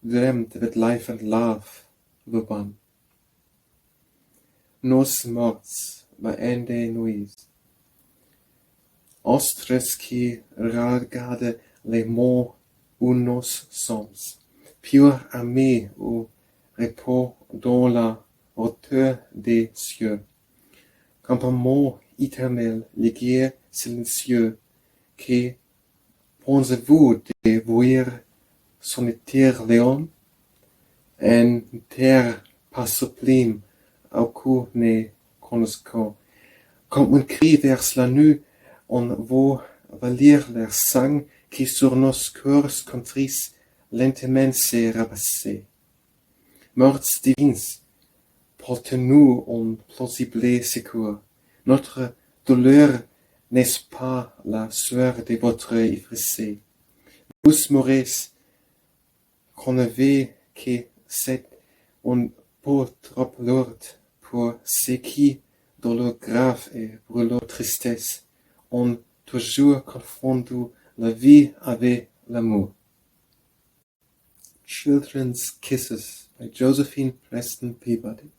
dreamt that life and love were one. Nos morts maende nuis. Ostres qui regarde les morts où nos sommes, pur amé au repos dans la hauteur des cieux. Campement éternel, les guerres silencieux, que pensez-vous de voir solitaire Léon? En terre pas sublime, au cou ne connaissant. Comme un cri vers la nuit, on voit valir leur sang qui sur nos cœurs contristes lentement s'est rabaissé. Morts divines, portez-nous en plausible secours. Notre douleur n'est-ce pas la sueur de votre ivrescé? Vous mourrez, qu'on avait que c'est un peu trop lourd pour ce qui, dans leur grave et pour leur tristesse, ont toujours confondu la vie avec l'amour. Children's Kisses by Josephine Preston Peabody.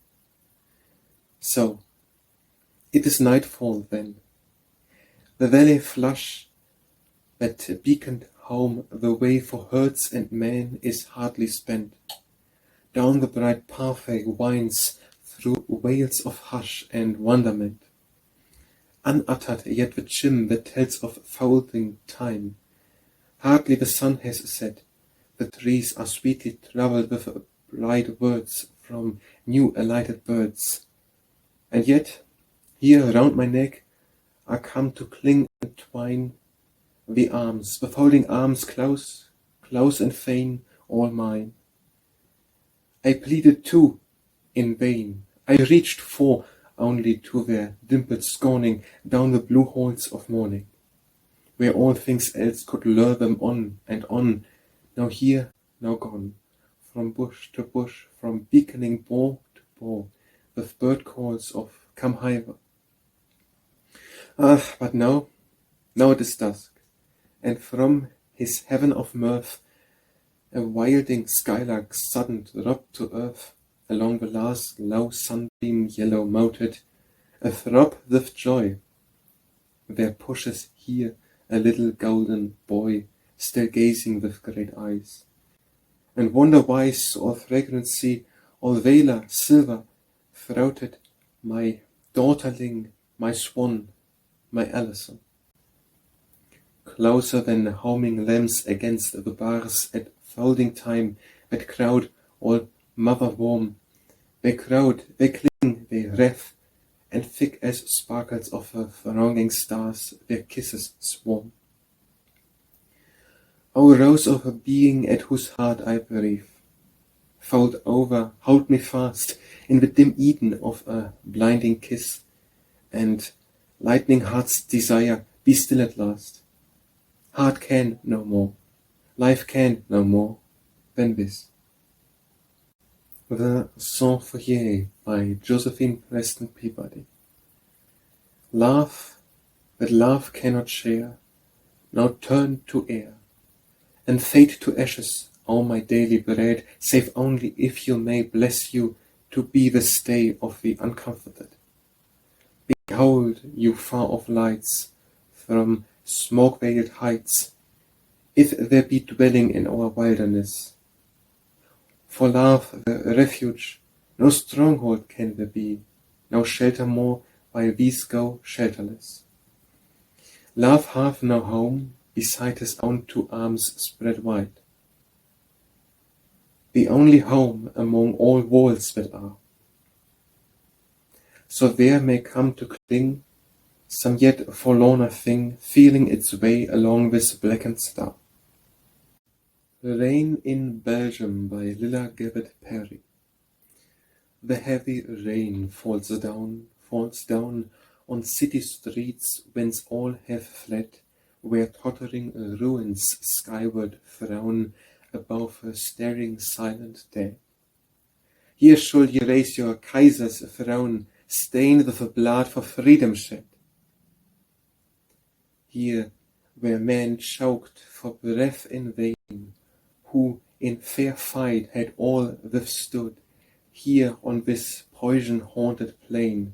So, it is nightfall then. The valley flush that beaconed home the way for herds and men is hardly spent. Down the bright pathway winds through wails of hush and wonderment. Unuttered yet the chime that tells of folding time. Hardly the sun has set. The trees are sweetly troubled with bright words from new alighted birds. And yet, here round my neck, I come to cling and twine the arms, the folding arms close, close and fain, all mine. I pleaded too, in vain. I reached for, only to their dimpled scorning, down the blue halls of morning, where all things else could lure them on and on, now here, now gone, from bush to bush, from beaconing bough to bough, with bird calls of come hither. Ah, but now it is dusk, and from his heaven of mirth, a wilding skylark sudden dropped to earth, along the last low sunbeam yellow moted, athrob with joy. There pushes here a little golden boy, still gazing with great eyes, and wonder-wise all fragrancy, all valour, silver, throated, my daughterling, my swan, my Alison. Closer than homing lambs against the bars at folding time, that crowd all mother warm, they crowd, they cling, they wreath, and thick as sparkles of her thronging stars their kisses swarm. O rose of a being at whose heart I breathe, fold over, hold me fast in the dim Eden of a blinding kiss, and lightning heart's desire, be still at last. Heart can no more, life can no more than this. The Sans Foyer by Josephine Preston Peabody. Love that love cannot share, now turn to air, and fade to ashes, all my daily bread, save only if you may bless you to be the stay of the uncomforted. Behold, you far-off lights, from smoke-veiled heights, if there be dwelling in our wilderness. For love, the refuge, no stronghold can there be, no shelter more, while these go shelterless. Love hath no home, beside his own two arms spread wide, the only home among all walls that are. So there may come to cling some yet forlorner thing, feeling its way along this blackened star. Rain in Belgium by Lilla Gibbet Perry. The heavy rain falls down on city streets whence all have fled, where tottering ruins skyward frown above a staring silent dead. Here shall ye raise your Kaiser's throne, stained with the blood for freedom shed. Here, where men choked for breath in vain, who in fair fight had all withstood, here on this poison-haunted plain,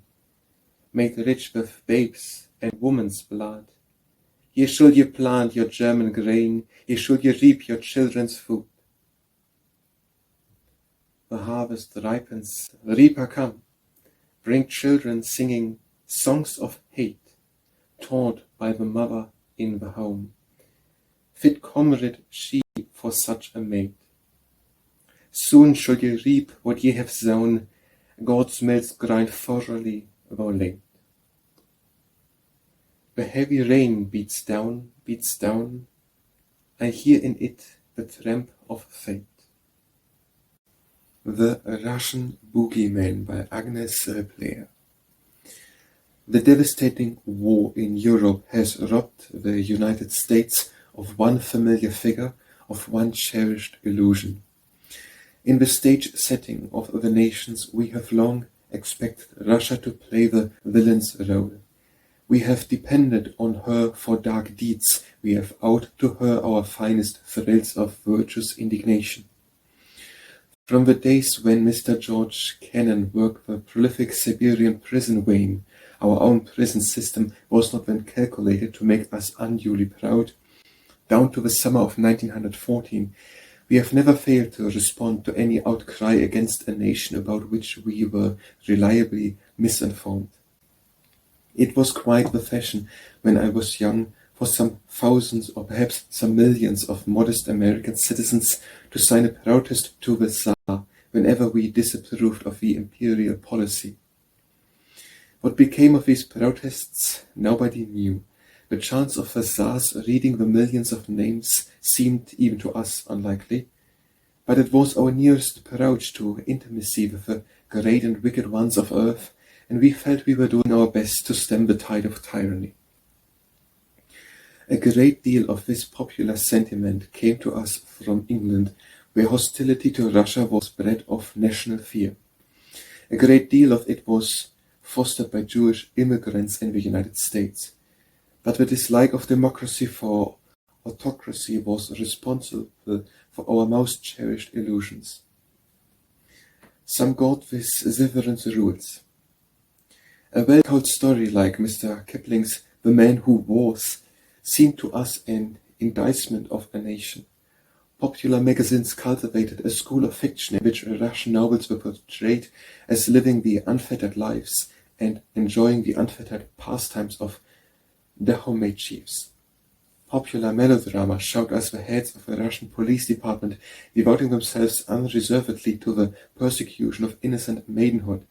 made rich with babes' and women's blood, here should ye plant your German grain, here should ye reap your children's food. The harvest ripens, the reaper come, bring children singing songs of hate, taught by the mother in the home. Fit comrade she for such a mate. Soon shall ye reap what ye have sown, God's mills grind thoroughly though late. The heavy rain beats down, I hear in it the tramp of fate. The Russian Bogyman by Agnes Repler. The devastating war in Europe has robbed the United States of one familiar figure, of one cherished illusion. In the stage setting of the nations, we have long expected Russia to play the villain's role. We have depended on her for dark deeds. We have owed to her our finest thrills of virtuous indignation. From the days when Mr. George Kennan worked the prolific Siberian prison vein, our own prison system was not then calculated to make us unduly proud, down to the summer of 1914, we have never failed to respond to any outcry against a nation about which we were reliably misinformed. It was quite the fashion, when I was young, for some thousands or perhaps some millions of modest American citizens to sign a protest to the Tsar whenever we disapproved of the imperial policy. What became of these protests, nobody knew. The chance of the Tsars reading the millions of names seemed even to us unlikely, but it was our nearest approach to intimacy with the great and wicked ones of earth, and we felt we were doing our best to stem the tide of tyranny. A great deal of this popular sentiment came to us from England, where hostility to Russia was bred of national fear. A great deal of it was fostered by Jewish immigrants in the United States. But the dislike of democracy for autocracy was responsible for our most cherished illusions. Some got with severance rules. A well-told story like Mr. Kipling's The Man Who Was seemed to us an indictment of a nation. Popular magazines cultivated a school of fiction in which Russian nobles were portrayed as living the unfettered lives and enjoying the unfettered pastimes of Dahomey chiefs. Popular melodrama showed us the heads of the Russian police department devoting themselves unreservedly to the persecution of innocent maidenhood.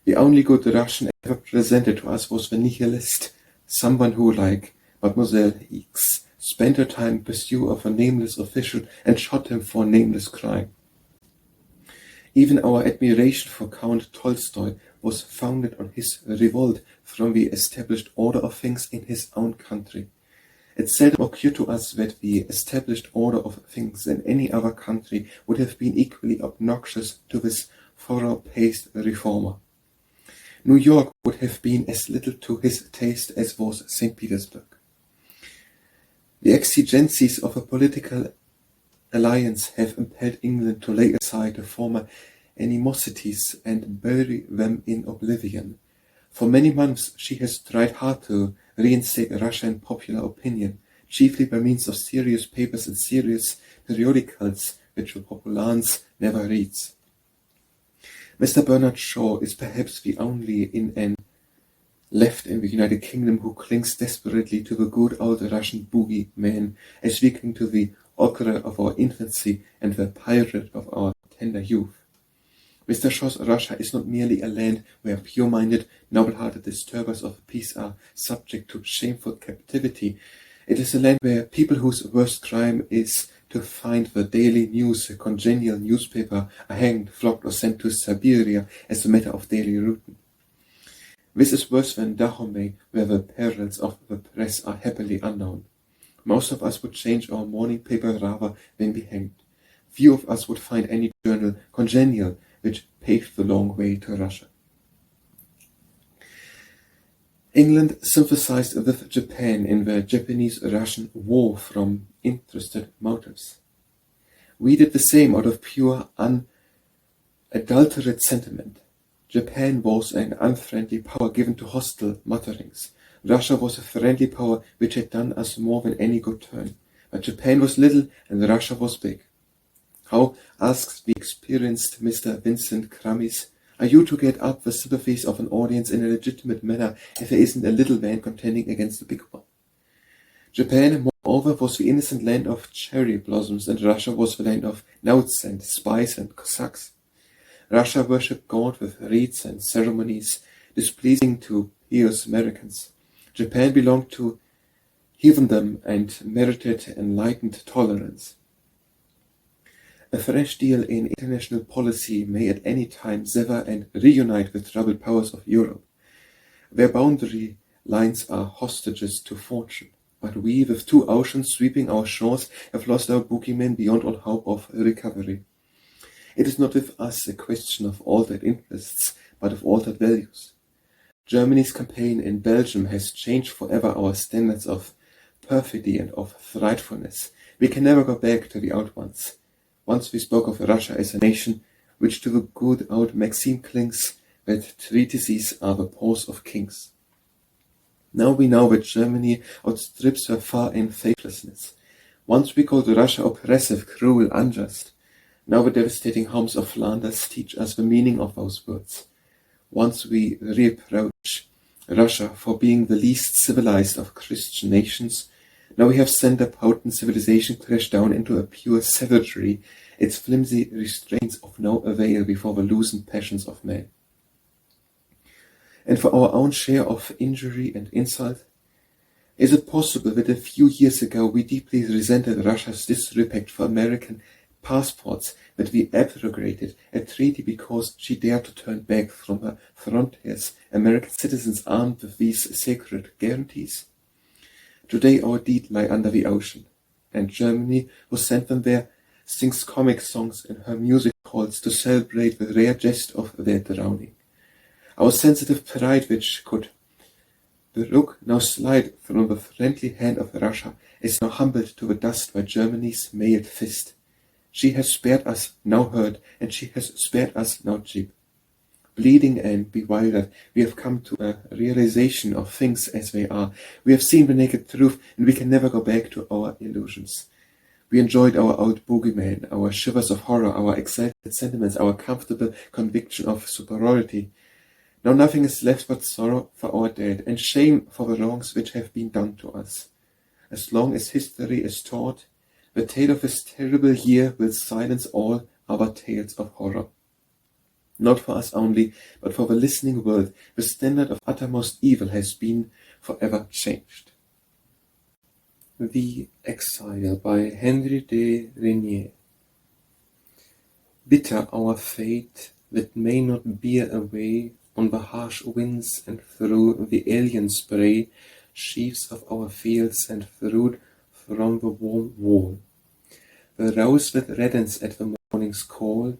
The only good Russian ever presented to us was the nihilist, someone who, like Mademoiselle X, spent her time in pursuit of a nameless official and shot him for a nameless crime. Even our admiration for Count Tolstoy was founded on his revolt from the established order of things in his own country. It seldom occurred to us that the established order of things in any other country would have been equally obnoxious to this thorough-paced reformer. New York would have been as little to his taste as was St. Petersburg. The exigencies of a political alliance have impelled England to lay aside the former animosities and bury them in oblivion. For many months she has tried hard to reinstate Russia in popular opinion, chiefly by means of serious papers and serious periodicals which the populace never reads. Mr. Bernard Shaw is perhaps the only left in the United Kingdom who clings desperately to the good old Russian Bogyman as we cling to the ochre of our infancy and the pirate of our tender youth. Mr. Shaw's Russia is not merely a land where pure-minded, noble-hearted disturbers of peace are subject to shameful captivity. It is a land where people whose worst crime is to find the daily news, a congenial newspaper, are hanged, flogged, or sent to Siberia as a matter of daily routine. This is worse than Dahomey, where the perils of the press are happily unknown. Most of us would change our morning paper rather than be hanged. Few of us would find any journal congenial which paved the long way to Russia. England sympathized with Japan in the Japanese-Russian War from interested motives. We did the same out of pure, unadulterated sentiment. Japan was an unfriendly power given to hostile mutterings. Russia was a friendly power which had done us more than any good turn. But Japan was little and Russia was big. How, asked the experienced Mr. Vincent Krammis, are you to get up the sympathies of an audience in a legitimate manner if there isn't a little man contending against the big one? Japan, moreover, was the innocent land of cherry blossoms, and Russia was the land of knouts and spies and Cossacks. Russia worshipped God with rites and ceremonies displeasing to pious Americans. Japan belonged to heathendom and merited enlightened tolerance. A fresh deal in international policy may at any time sever and reunite the troubled powers of Europe. Their boundary lines are hostages to fortune, but we, with 2 oceans sweeping our shores, have lost our boogeyman beyond all hope of recovery. It is not with us a question of altered interests, but of altered values. Germany's campaign in Belgium has changed forever our standards of perfidy and of frightfulness. We can never go back to the old ones. Once we spoke of Russia as a nation which to the good old maxim clings that treatises are the paws of kings. Now we know that Germany outstrips her far in faithlessness. Once we called Russia oppressive, cruel, unjust. Now the devastating homes of Flanders teach us the meaning of those words. Once we reproach Russia for being the least civilized of Christian nations. Now we have sent a potent civilization crash down into a pure savagery, its flimsy restraints of no avail before the loosened passions of men. And for our own share of injury and insult, is it possible that a few years ago we deeply resented Russia's disrespect for American passports, that we abrogated a treaty because she dared to turn back from her frontiers American citizens armed with these sacred guarantees? Today our deed lie under the ocean, and Germany, who sent them there, sings comic songs in her music halls to celebrate the rare jest of their drowning. Our sensitive pride, which could brook no slide from the friendly hand of Russia, is now humbled to the dust by Germany's mailed fist. She has spared us no hurt, and she has spared us no cheap. Bleeding and bewildered, we have come to a realization of things as they are. We have seen the naked truth, and we can never go back to our illusions. We enjoyed our old boogeyman, our shivers of horror, our excited sentiments, our comfortable conviction of superiority. Now nothing is left but sorrow for our dead, and shame for the wrongs which have been done to us. As long as history is taught, the tale of this terrible year will silence all other tales of horror. Not for us only, but for the listening world, the standard of uttermost evil has been forever changed. The Exile by Henry de Renier. Bitter our fate that may not bear away on the harsh winds and through the alien spray, sheaves of our fields and fruit from the warm wall. The rose that reddens at the morning's call,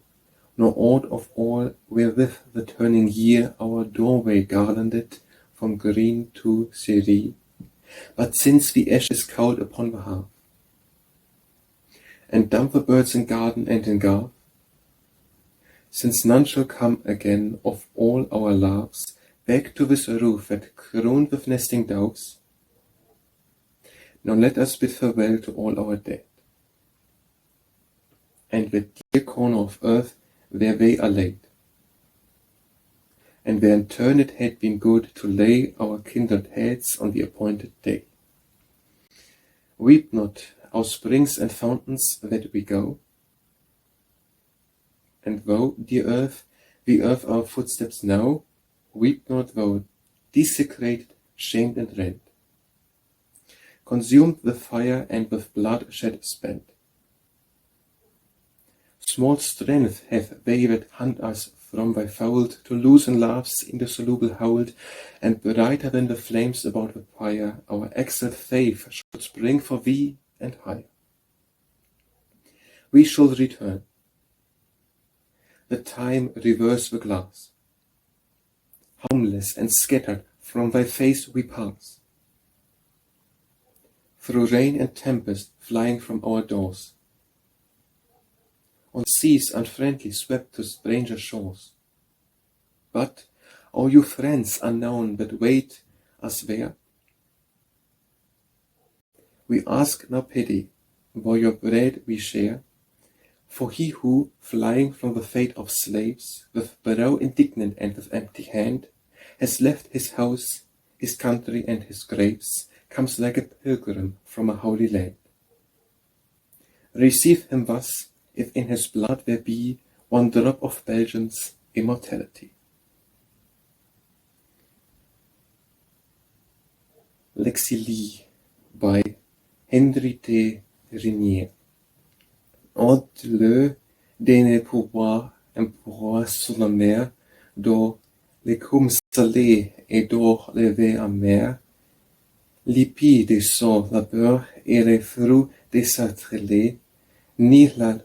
nor aught of all wherewith the turning year our doorway garlanded from green to cerise, but since the ashes cold upon the hearth, and dumb the birds in garden and in garth, since none shall come again of all our loves back to this roof that crowned with nesting doves, now let us bid farewell to all our dead, and the dear corner of earth where they are laid, and where in turn it had been good to lay our kindred heads on the appointed day. Weep not, our springs and fountains, that we go, and though, dear earth, the earth our footsteps know, weep not though, desecrated, shamed and rent, consumed with fire and with blood shed spent. Small strength have they that hunt us from thy fold, to loosen love's indissoluble hold, and brighter than the flames about the fire, our exiled faith should spring for thee and higher. We shall return. The time reverse the glass. Homeless and scattered, from thy face we pass, through rain and tempest flying from our doors, on seas unfriendly swept to stranger shores. But, O you friends unknown that wait us there, we ask no pity, for your bread we share, for he who, flying from the fate of slaves, with brow indignant and with empty hand, has left his house, his country and his graves, comes like a pilgrim from a holy land. Receive him thus, if in his blood there be one drop of Belgium's immortality. L'exil by Henri de Renier. Au-delà des pouvoirs empereurs sur la mer, dans l'écume salée et dans les vents amers, l'épis de son labeur et les fruits de sa trélée, ni la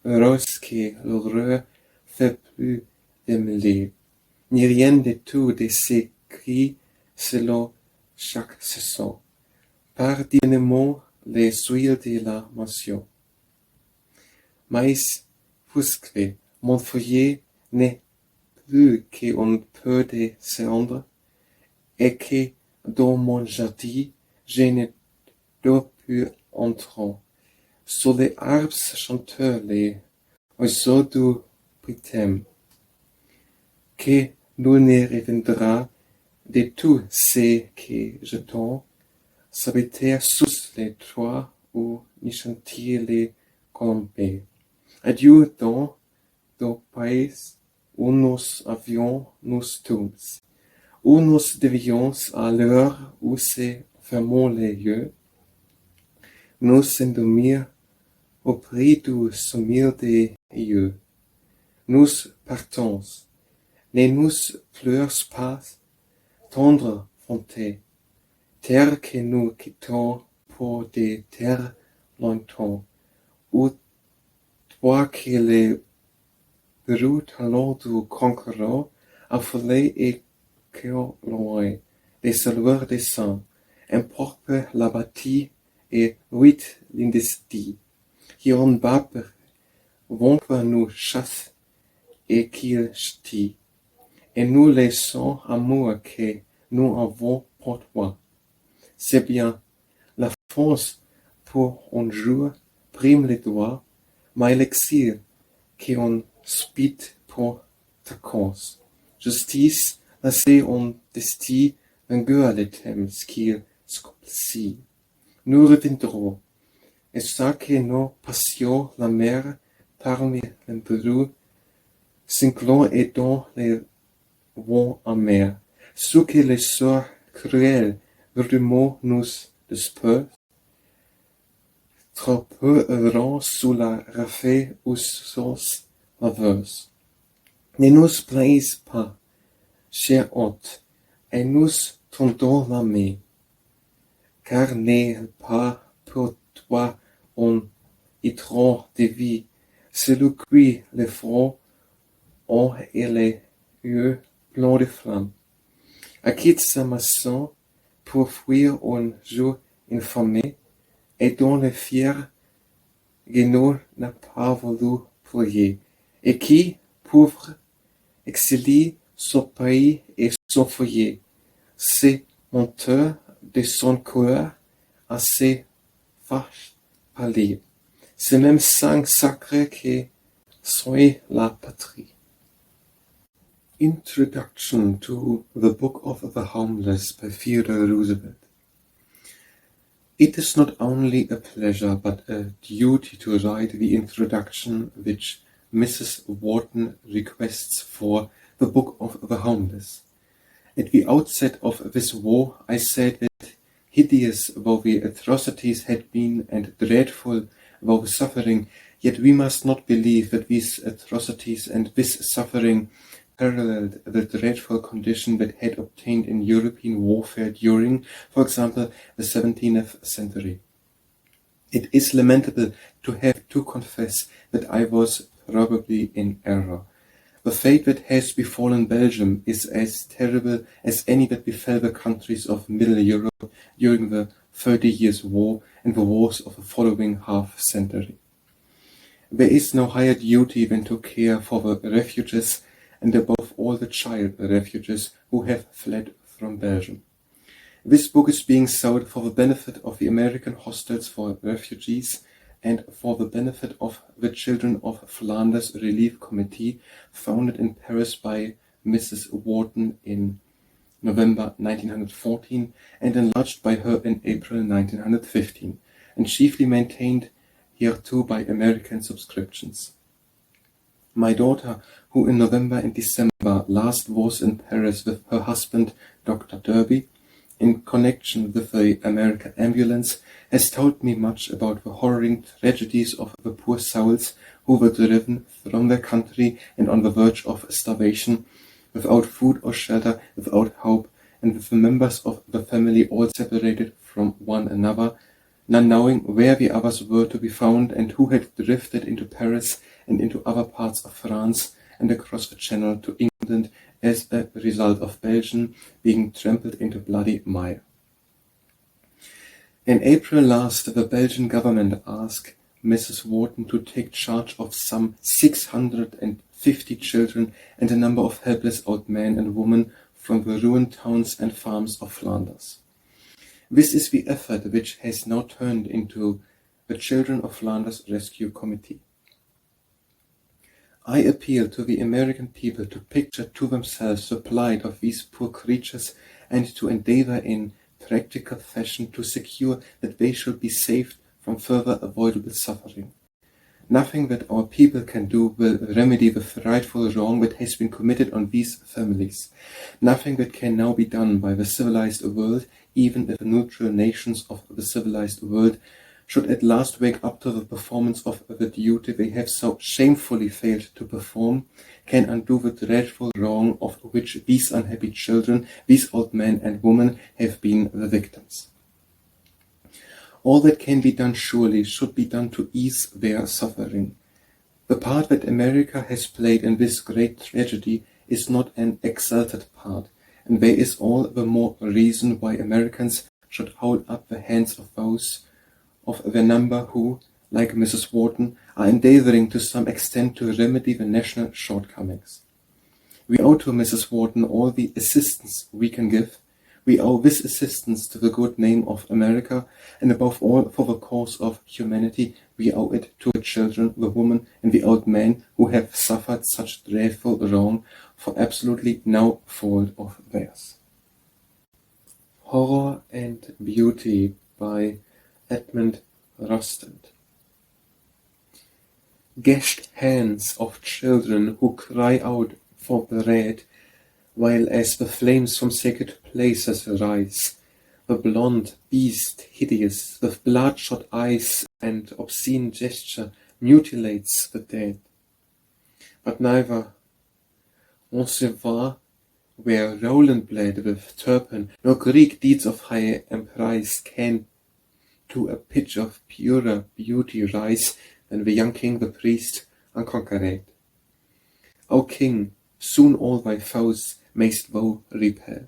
rose que l'horreur fait plus démêler, ni rien de tout de ce qui, selon chaque saison, par dynamo les huiles de la mention. Mais, puisque mon foyer n'est plus qu'un peu de cendre, et que dans mon jardin je ne dois plus entrer, sous les arbres chanteurs les oiseaux du printemps, que nous ne reviendra de tout ce que j'attends, s'habiter sous les toits ou n'y chanter les colombés. Adieu dans pays où nous avions nos tombes, où nous devions à l'heure où se fermons les yeux, nous endormir au prix du sommeil des yeux. Nous partons, ne nous pleure pas, tendre fontaine, terre que nous quittons pour des terres lointaines, où toi que les brutes talons du conquérant affolés et que loin des salueurs des saints, emportent la bâtie et huit l'indestie, qui en vapeur vaincre nous chasse et qu'il ch'tit, et nous laissons amour que nous avons pour toi. C'est bien, la force pour un jour prime les doigts, mais l'exil qui on spite pour ta cause. Justice, laissez on destin vainqueur les thèmes qu'il sculptit. Nous reviendrons, et ça que nos passions la mer parmi l'empereur, cyclone et dans les vents amers, ce que les sorts cruels rudement nous dispersent, trop peu errant sous la rafée ou sauce laveuse. Ne nous plaise pas, cher hôte, et nous tendons la main, car n'est pas pour toi un hydron de vie, celui qui le front ont et les yeux pleins de flammes. Acquitte sa maçon pour fuir un jour infamé, et dont le fier guénot n'a pas voulu plier, et qui, pauvre, exilie son pays et son foyer, c'est menteur de son cœur à ses vaches pâlir. C'est même sang sacré que soit la patrie. Introduction to the Book of the Homeless by Theodore Roosevelt. It is not only a pleasure but a duty to write the introduction which Mrs. Wharton requests for the Book of the Homeless. At the outset of this war, I said that hideous though the atrocities had been and dreadful though the suffering, yet we must not believe that these atrocities and this suffering paralleled the dreadful condition that had obtained in European warfare during, for example, the 17th century. It is lamentable to have to confess that I was probably in error. The fate that has befallen Belgium is as terrible as any that befell the countries of Middle Europe during the 30 Years' War and the wars of the following half-century. There is no higher duty than to care for the refugees, and above all the child refugees who have fled from Belgium. This book is being sold for the benefit of the American Hostels for Refugees and for the benefit of the Children of Flanders Relief Committee, founded in Paris by Mrs. Wharton in November 1914 and enlarged by her in April 1915, and chiefly maintained hereto by American subscriptions. My daughter, who in November and December last was in Paris with her husband, Dr. Derby, in connection with the American ambulance, has told me much about the harrowing tragedies of the poor souls who were driven from their country and on the verge of starvation, without food or shelter, without hope, and with the members of the family all separated from one another, none knowing where the others were to be found, and who had drifted into Paris and into other parts of France and across the Channel to England as a result of Belgium being trampled into bloody mire. In April last, the Belgian government asked Mrs. Wharton to take charge of some 650 children and a number of helpless old men and women from the ruined towns and farms of Flanders. This is the effort which has now turned into the Children of Flanders Rescue Committee. I appeal to the American people to picture to themselves the plight of these poor creatures and to endeavor in practical fashion to secure that they should be saved from further avoidable suffering. Nothing that our people can do will remedy the frightful wrong that has been committed on these families. Nothing that can now be done by the civilized world, even if the neutral nations of the civilized world should at last wake up to the performance of the duty they have so shamefully failed to perform, can undo the dreadful wrong of which these unhappy children, these old men and women have been the victims. All that can be done surely should be done to ease their suffering. The part that America has played in this great tragedy is not an exalted part, and there is all the more reason why Americans should hold up the hands of those of their number who, like Mrs. Wharton, are endeavoring to some extent to remedy the national shortcomings. We owe to Mrs. Wharton all the assistance we can give. We owe this assistance to the good name of America, and above all for the cause of humanity, we owe it to the children, the women, and the old men who have suffered such dreadful wrong for absolutely no fault of theirs. Horror and Beauty by Edmund Rostand. Gashed hands of children who cry out for bread, while as the flames from sacred places rise, the blond beast hideous, with bloodshot eyes and obscene gesture, mutilates the dead. But neither Roncesvalles, where Roland bled with Turpin, nor Greek deeds of high emprise can to a pitch of purer beauty rise than the young king, the priest, unconquered. O king, soon all thy foes mayst thou repel,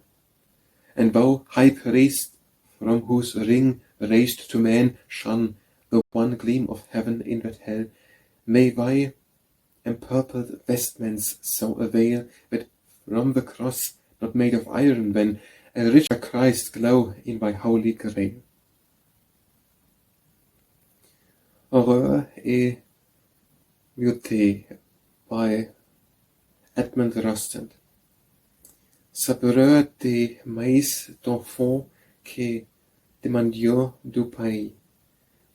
and thou, high priest, from whose ring raised to man shone the one gleam of heaven in that hell, may thy empurpled vestments so avail that from the cross, not made of iron then, a richer Christ glow in thy holy grail. Horreur et Beauté by Edmund Rostand. Sabreur des maïs d'enfants que demandions du pays,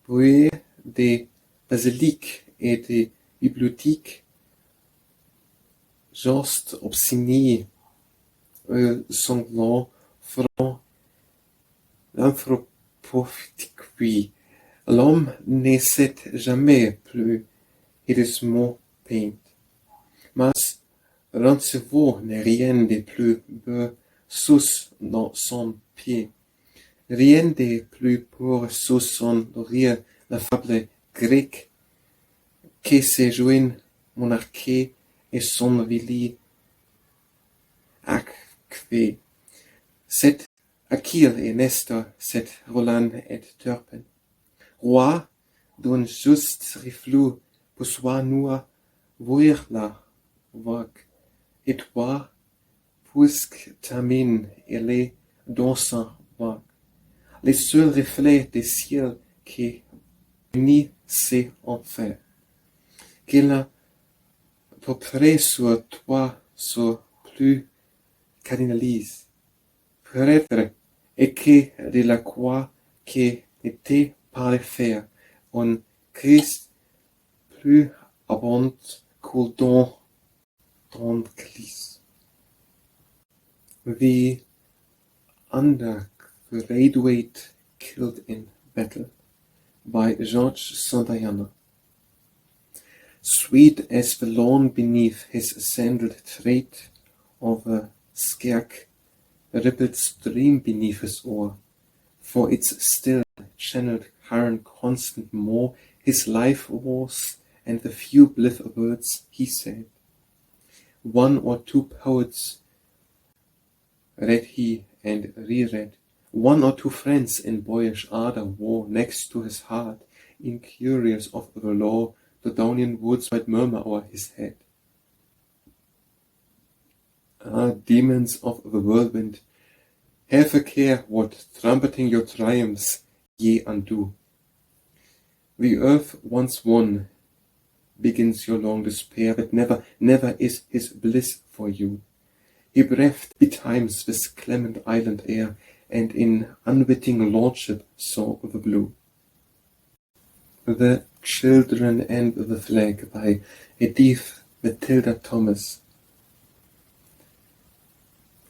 bruit des basiliques et des bibliothèques, just obscènes, sanglant, franc, l'anthropophagie. L'homme ne s'est jamais plus hideusement peint. Mas Roncesvalles n'est rien de plus beau sous son pied, rien de plus pur sous son rire, la fable grecque, que se joignent monarchie et son vili acque, set Achille et Nestor, set Roland et Turpin. Roi, d'un juste riflou, pour soi nous, voir la vague, et toi, puisque ta mine, elle est dans sa vague. Les seuls reflets des ciels qui ni sait en faire. Qu'il a peu près sur toi soit plus cardinalise. Peut-être, et que de la croix qui était par les faire, en Christ plus abondant que dans ton glisse. The Undergraduate Killed in Battle by George Santayana. Sweet as the lawn beneath his sandaled tread, or the scarce rippled stream beneath his oar, for its still channeled current constant more his life was, and the few blithe words he said. One or two poets read he and reread, one or two friends in boyish ardor wore next to his heart, incurious of the law, the Daunian woods might murmur o'er his head. Ah, demons of the whirlwind, have a care what trumpeting your triumphs ye undo. The earth once won begins your long despair, but never, never is his bliss for you. He breathed betimes this clement island air, and in unwitting lordship saw the blue. The Children and the Flag by Edith Matilda Thomas.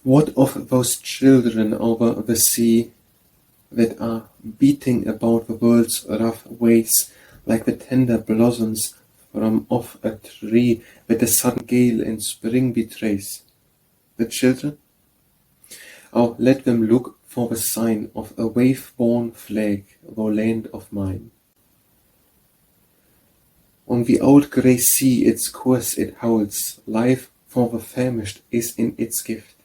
What of those children over the sea that are beating about the world's rough ways like the tender blossoms from off a tree that the sudden gale in spring betrays? The children? Oh, let them look for the sign of a wave-borne flag, thou land of mine. On the old grey sea its course it holds, life for the famished is in its gift,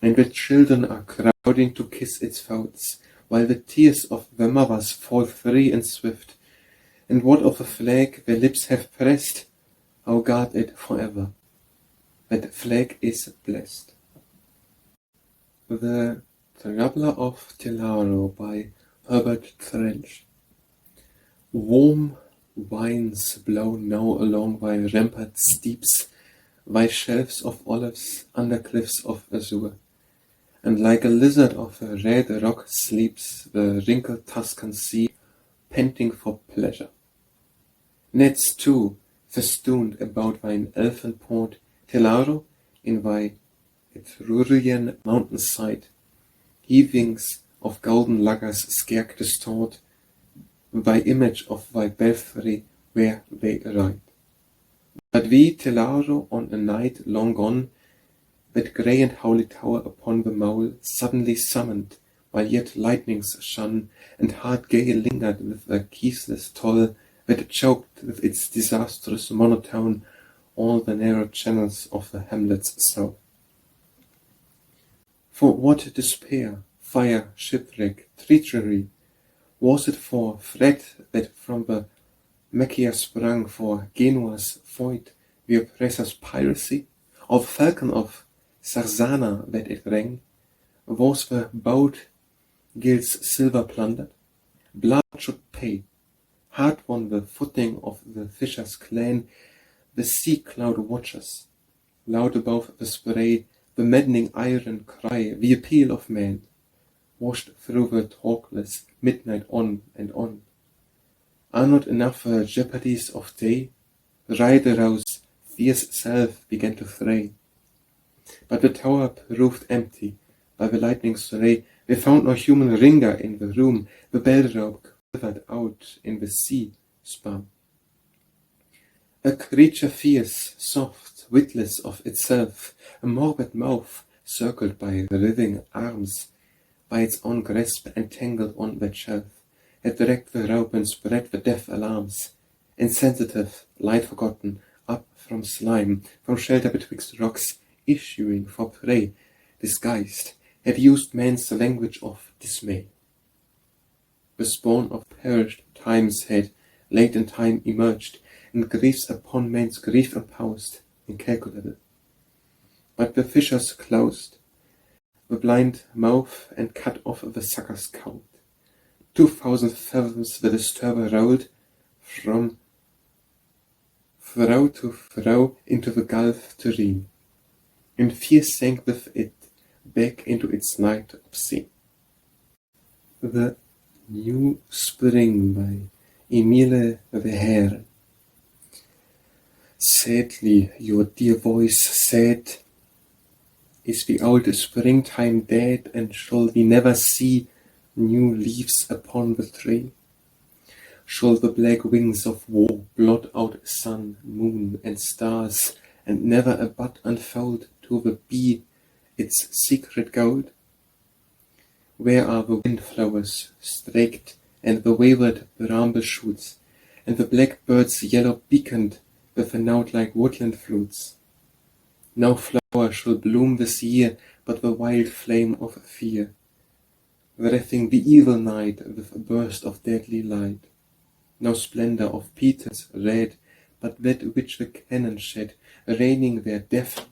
and the children are crowding to kiss its folds, while the tears of the mothers fall free and swift. And what of the flag their lips have pressed? Oh, guard it forever. That flag is blessed. The Troubler of Telaro by Herbert Trench. Warm winds blow now along thy rampart steeps, thy shelves of olives under cliffs of azure, and like a lizard of a red rock sleeps the wrinkled Tuscan sea, panting for pleasure. Nets too, festooned about thine elfin port, Telaro, in thy Etrurian mountainside, heavings of golden luggers scarce distort thy image of thy belfry where they ride. But we, Telaro, on a night long gone, that grey and holy tower upon the mole suddenly summoned, while yet lightnings shone, and hard gale lingered with a ceaseless toll that choked with its disastrous monotone all the narrow channels of the hamlet's south. For what despair, fire, shipwreck, treachery, was it for threat that from the Machia sprung, for Genua's foit, the oppressor's piracy, of falcon of Sarzana that it rang? Was the boat guild's silver plundered? Blood should pay. Hard won the footing of the fisher's clan, the sea cloud watchers. Loud above the spray, the maddening iron cry, the appeal of man, washed through the talkless midnight on and on. Are not enough the jeopardies of day? Riderow's fierce self began to fray. But the tower proved empty. By the lightning's ray, they found no human ringer in the room. The bell rope quivered out in the sea span. A creature fierce, soft, witless of itself, a morbid mouth circled by writhing arms, by its own grasp entangled on that shelf, had dragged the rope and spread the death alarms. Insensitive, light forgotten, up from slime, from shelter betwixt rocks, issuing for prey, disguised, had used man's language of dismay. The spawn of perished times had, late in time, emerged, and griefs upon man's grief imposed, incalculable. But the fissures closed, the blind mouth, and cut off the sucker's count. 2,000 fathoms the disturber rolled from throw to throw into the gulf terrene, and fear sank with it back into its night obscene. The New Spring by Emile Verhaeren. Sadly, your dear voice said, is the old springtime dead, and shall we never see new leaves upon the tree? Shall the black wings of war blot out sun, moon, and stars, and never a bud unfold to the bee its secret gold? Where are the windflowers straked, and the wayward bramble shoots, and the blackbirds yellow beaconed with the note-like woodland flutes? No flower shall bloom this year but the wild flame of fear, wreathing the evil night with a burst of deadly light. No splendor of petals red, but that which the cannon shed, raining their death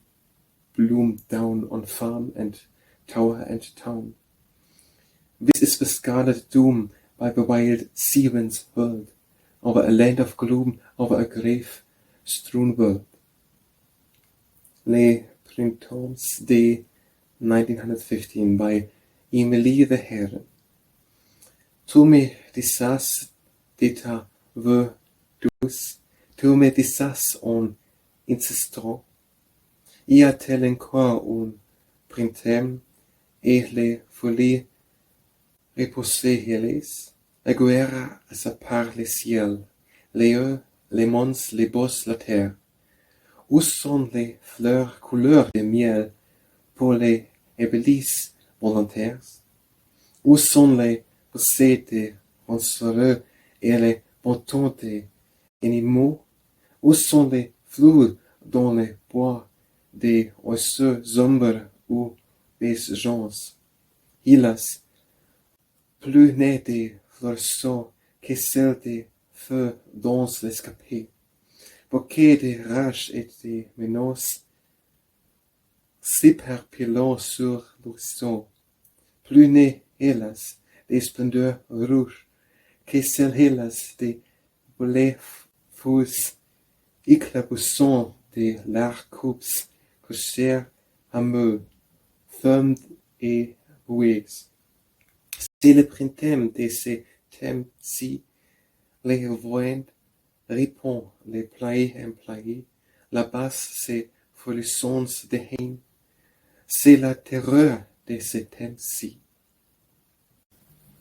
bloom down on farm and tower and town. This is the scarlet doom by the wild sea winds hurled, over a land of gloom, over a grave-strewn world. Les Printemps de 1915 by Emile Verhaeren. Tu me disas de ta voix douce, tu me disas en insistant, y a-t-il encore un printemps et les folies repousser hélas, la guerre sépare les ciels, les eaux, les monts, les bosses, la terre. Où sont les fleurs couleur de miel pour les ébélisses volontaires? Où sont les poussées des ronceaux et les boutons des animaux? Où sont les fleurs dans les bois des oiseaux sombres ou des gens? Hélas, plus net des fleurs que celles des feux dans l'escapé. Bouquet de rages et de menaces s'éparpillant sur l'horizon. Plus net, hélas, des splendeurs rouges que celles, hélas, des boulets fous éclaboussant de larges coupes couchèrent à me, fermes et bouées. C'est le printemps de ces temps-ci, les voyants répond les playés employés, la basse c'est frissons de haine, c'est la terreur de ces temps-ci.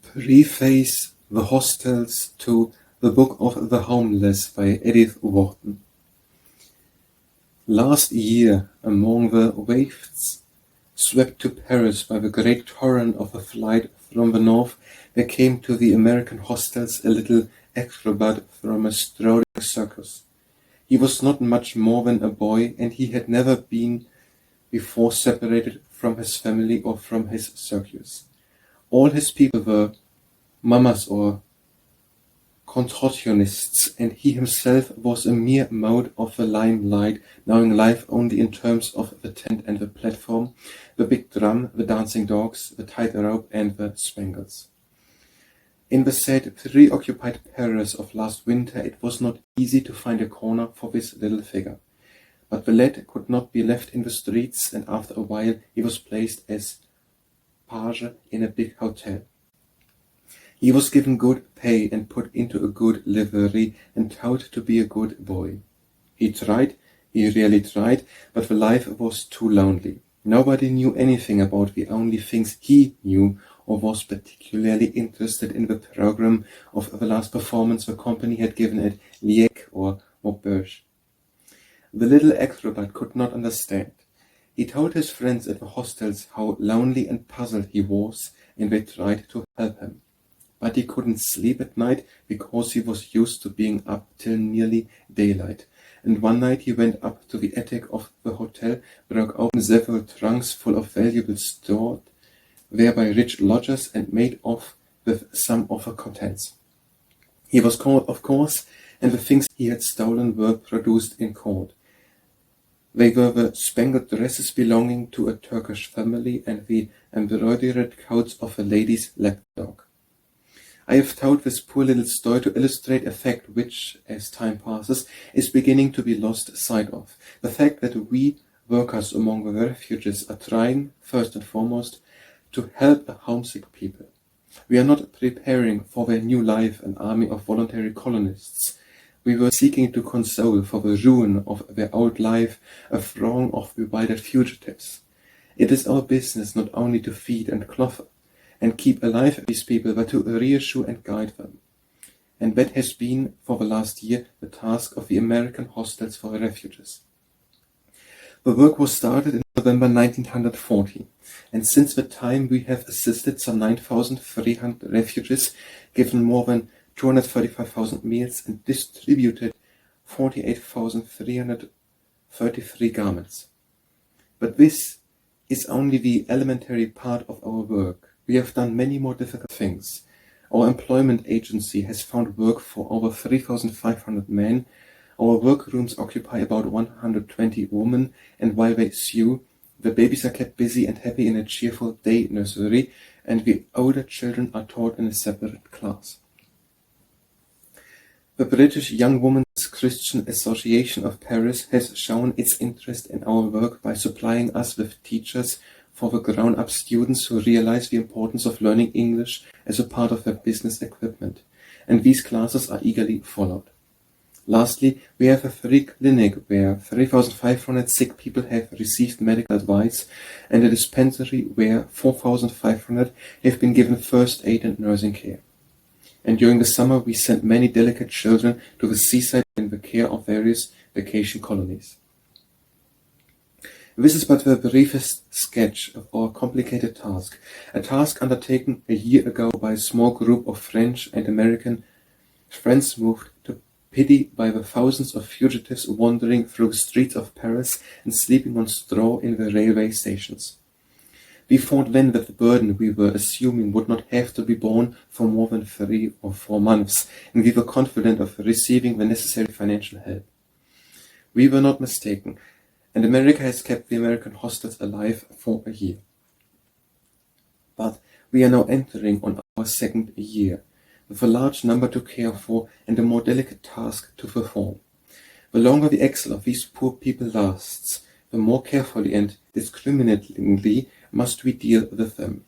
Preface, The Hostels to the Book of the Homeless by Edith Wharton. Last year, among the waifs swept to Paris by the great torrent of a flight from the north, there came to the American hostels a little acrobat from a strolling circus. He was not much more than a boy, and he had never been before separated from his family or from his circus. All his people were mamas or contortionists, and he himself was a mere mode of the limelight, knowing life only in terms of the tent and the platform, the big drum, the dancing dogs, the tightrope, and the spangles. In the sad, preoccupied Paris of last winter, it was not easy to find a corner for this little figure. But the lad could not be left in the streets, and after a while he was placed as page in a big hotel. He was given good pay and put into a good livery and taught to be a good boy. He really tried, but the life was too lonely. Nobody knew anything about the only things he knew, or was particularly interested in the program of the last performance the company had given at Liège or Maubeuge. The little acrobat could not understand. He told his friends at the hostels how lonely and puzzled he was, and they tried to help him. But he couldn't sleep at night because he was used to being up till nearly daylight. and one night he went up to the attic of the hotel, broke open several trunks full of valuables stored there by rich lodgers, and made off with some of the contents. He was caught, of course, and the things he had stolen were produced in court. They were the spangled dresses belonging to a Turkish family and the embroidered coats of a lady's lapdog. I have told this poor little story to illustrate a fact which, as time passes, is beginning to be lost sight of. The fact that we workers among the refugees are trying, first and foremost, to help a homesick people. We are not preparing for their new life an army of voluntary colonists. We were seeking to console for the ruin of their old life a throng of bewildered fugitives. It is our business not only to feed and clothe and keep alive these people, but to reassure and guide them. And that has been, for the last year, the task of the American Hostels for Refugees. The work was started in November 1940, and since that time we have assisted some 9,300 refugees, given more than 235,000 meals, and distributed 48,333 garments. But this is only the elementary part of our work. We have done many more difficult things. Our employment agency has found work for over 3,500 men. Our workrooms occupy about 120 women, and while they sew, the babies are kept busy and happy in a cheerful day nursery, and the older children are taught in a separate class. The British Young Women's Christian Association of Paris has shown its interest in our work by supplying us with teachers for the grown-up students who realize the importance of learning English as a part of their business equipment, and these classes are eagerly followed. Lastly, we have a free clinic where 3,500 sick people have received medical advice, and a dispensary where 4,500 have been given first aid and nursing care. And during the summer we sent many delicate children to the seaside in the care of various vacation colonies. This is but the briefest sketch of our complicated task, a task undertaken a year ago by a small group of French and American friends moved to pity by the thousands of fugitives wandering through the streets of Paris and sleeping on straw in the railway stations. We thought then that the burden we were assuming would not have to be borne for more than 3 or 4 months, and we were confident of receiving the necessary financial help. We were not mistaken, and America has kept the American hostels alive for a year. But we are now entering on our second year, with a large number to care for and a more delicate task to perform. The longer the exile of these poor people lasts, the more carefully and discriminatingly must we deal with them.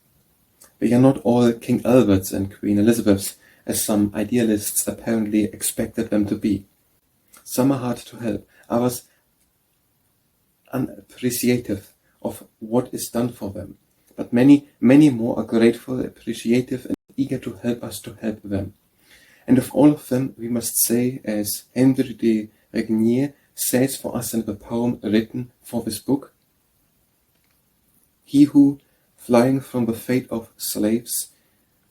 They are not all King Alberts and Queen Elizabeths, as some idealists apparently expected them to be. Some are hard to help, others unappreciative of what is done for them, but many more are grateful, appreciative, and eager to help us to help them. And of all of them we must say, as Henry de Regnier says for us in the poem written for this book, he who, flying from the fate of slaves,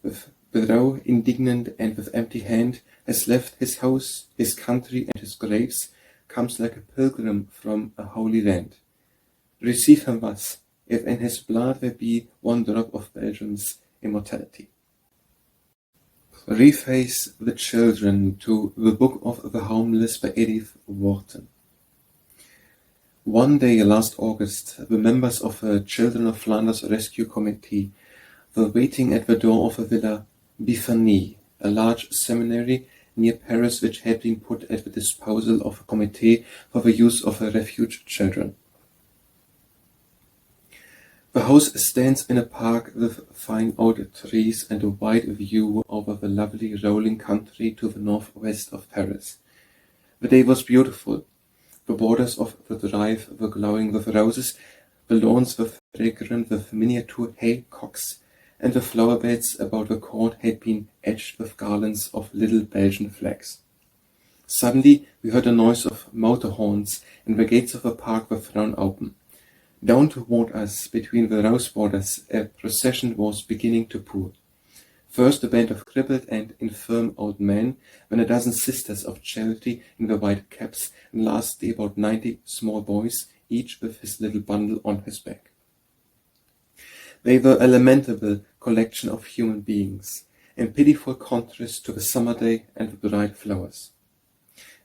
with brow indignant and with empty hand, has left his house, his country, and his graves, comes like a pilgrim from a holy land. Receive him thus, if in his blood there be one drop of Belgium's immortality. Preface the Children to the Book of the Homeless by Edith Wharton. One day last August, the members of the Children of Flanders Rescue Committee were waiting at the door of a villa Bifani, a large seminary near Paris which had been put at the disposal of a committee for the use of refuge children. The house stands in a park with fine old trees and a wide view over the lovely rolling country to the northwest of Paris. The day was beautiful. The borders of the drive were glowing with roses, the lawns were fragrant with miniature haycocks, and the flower beds about the court had been edged with garlands of little Belgian flags. Suddenly we heard a noise of motor horns, and the gates of the park were thrown open. Down toward us, between the rose borders, a procession was beginning to pour. First a band of crippled and infirm old men, then a dozen sisters of charity in their white caps, and lastly about 90 small boys, each with his little bundle on his back. They were a lamentable collection of human beings, in pitiful contrast to the summer day and the bright flowers.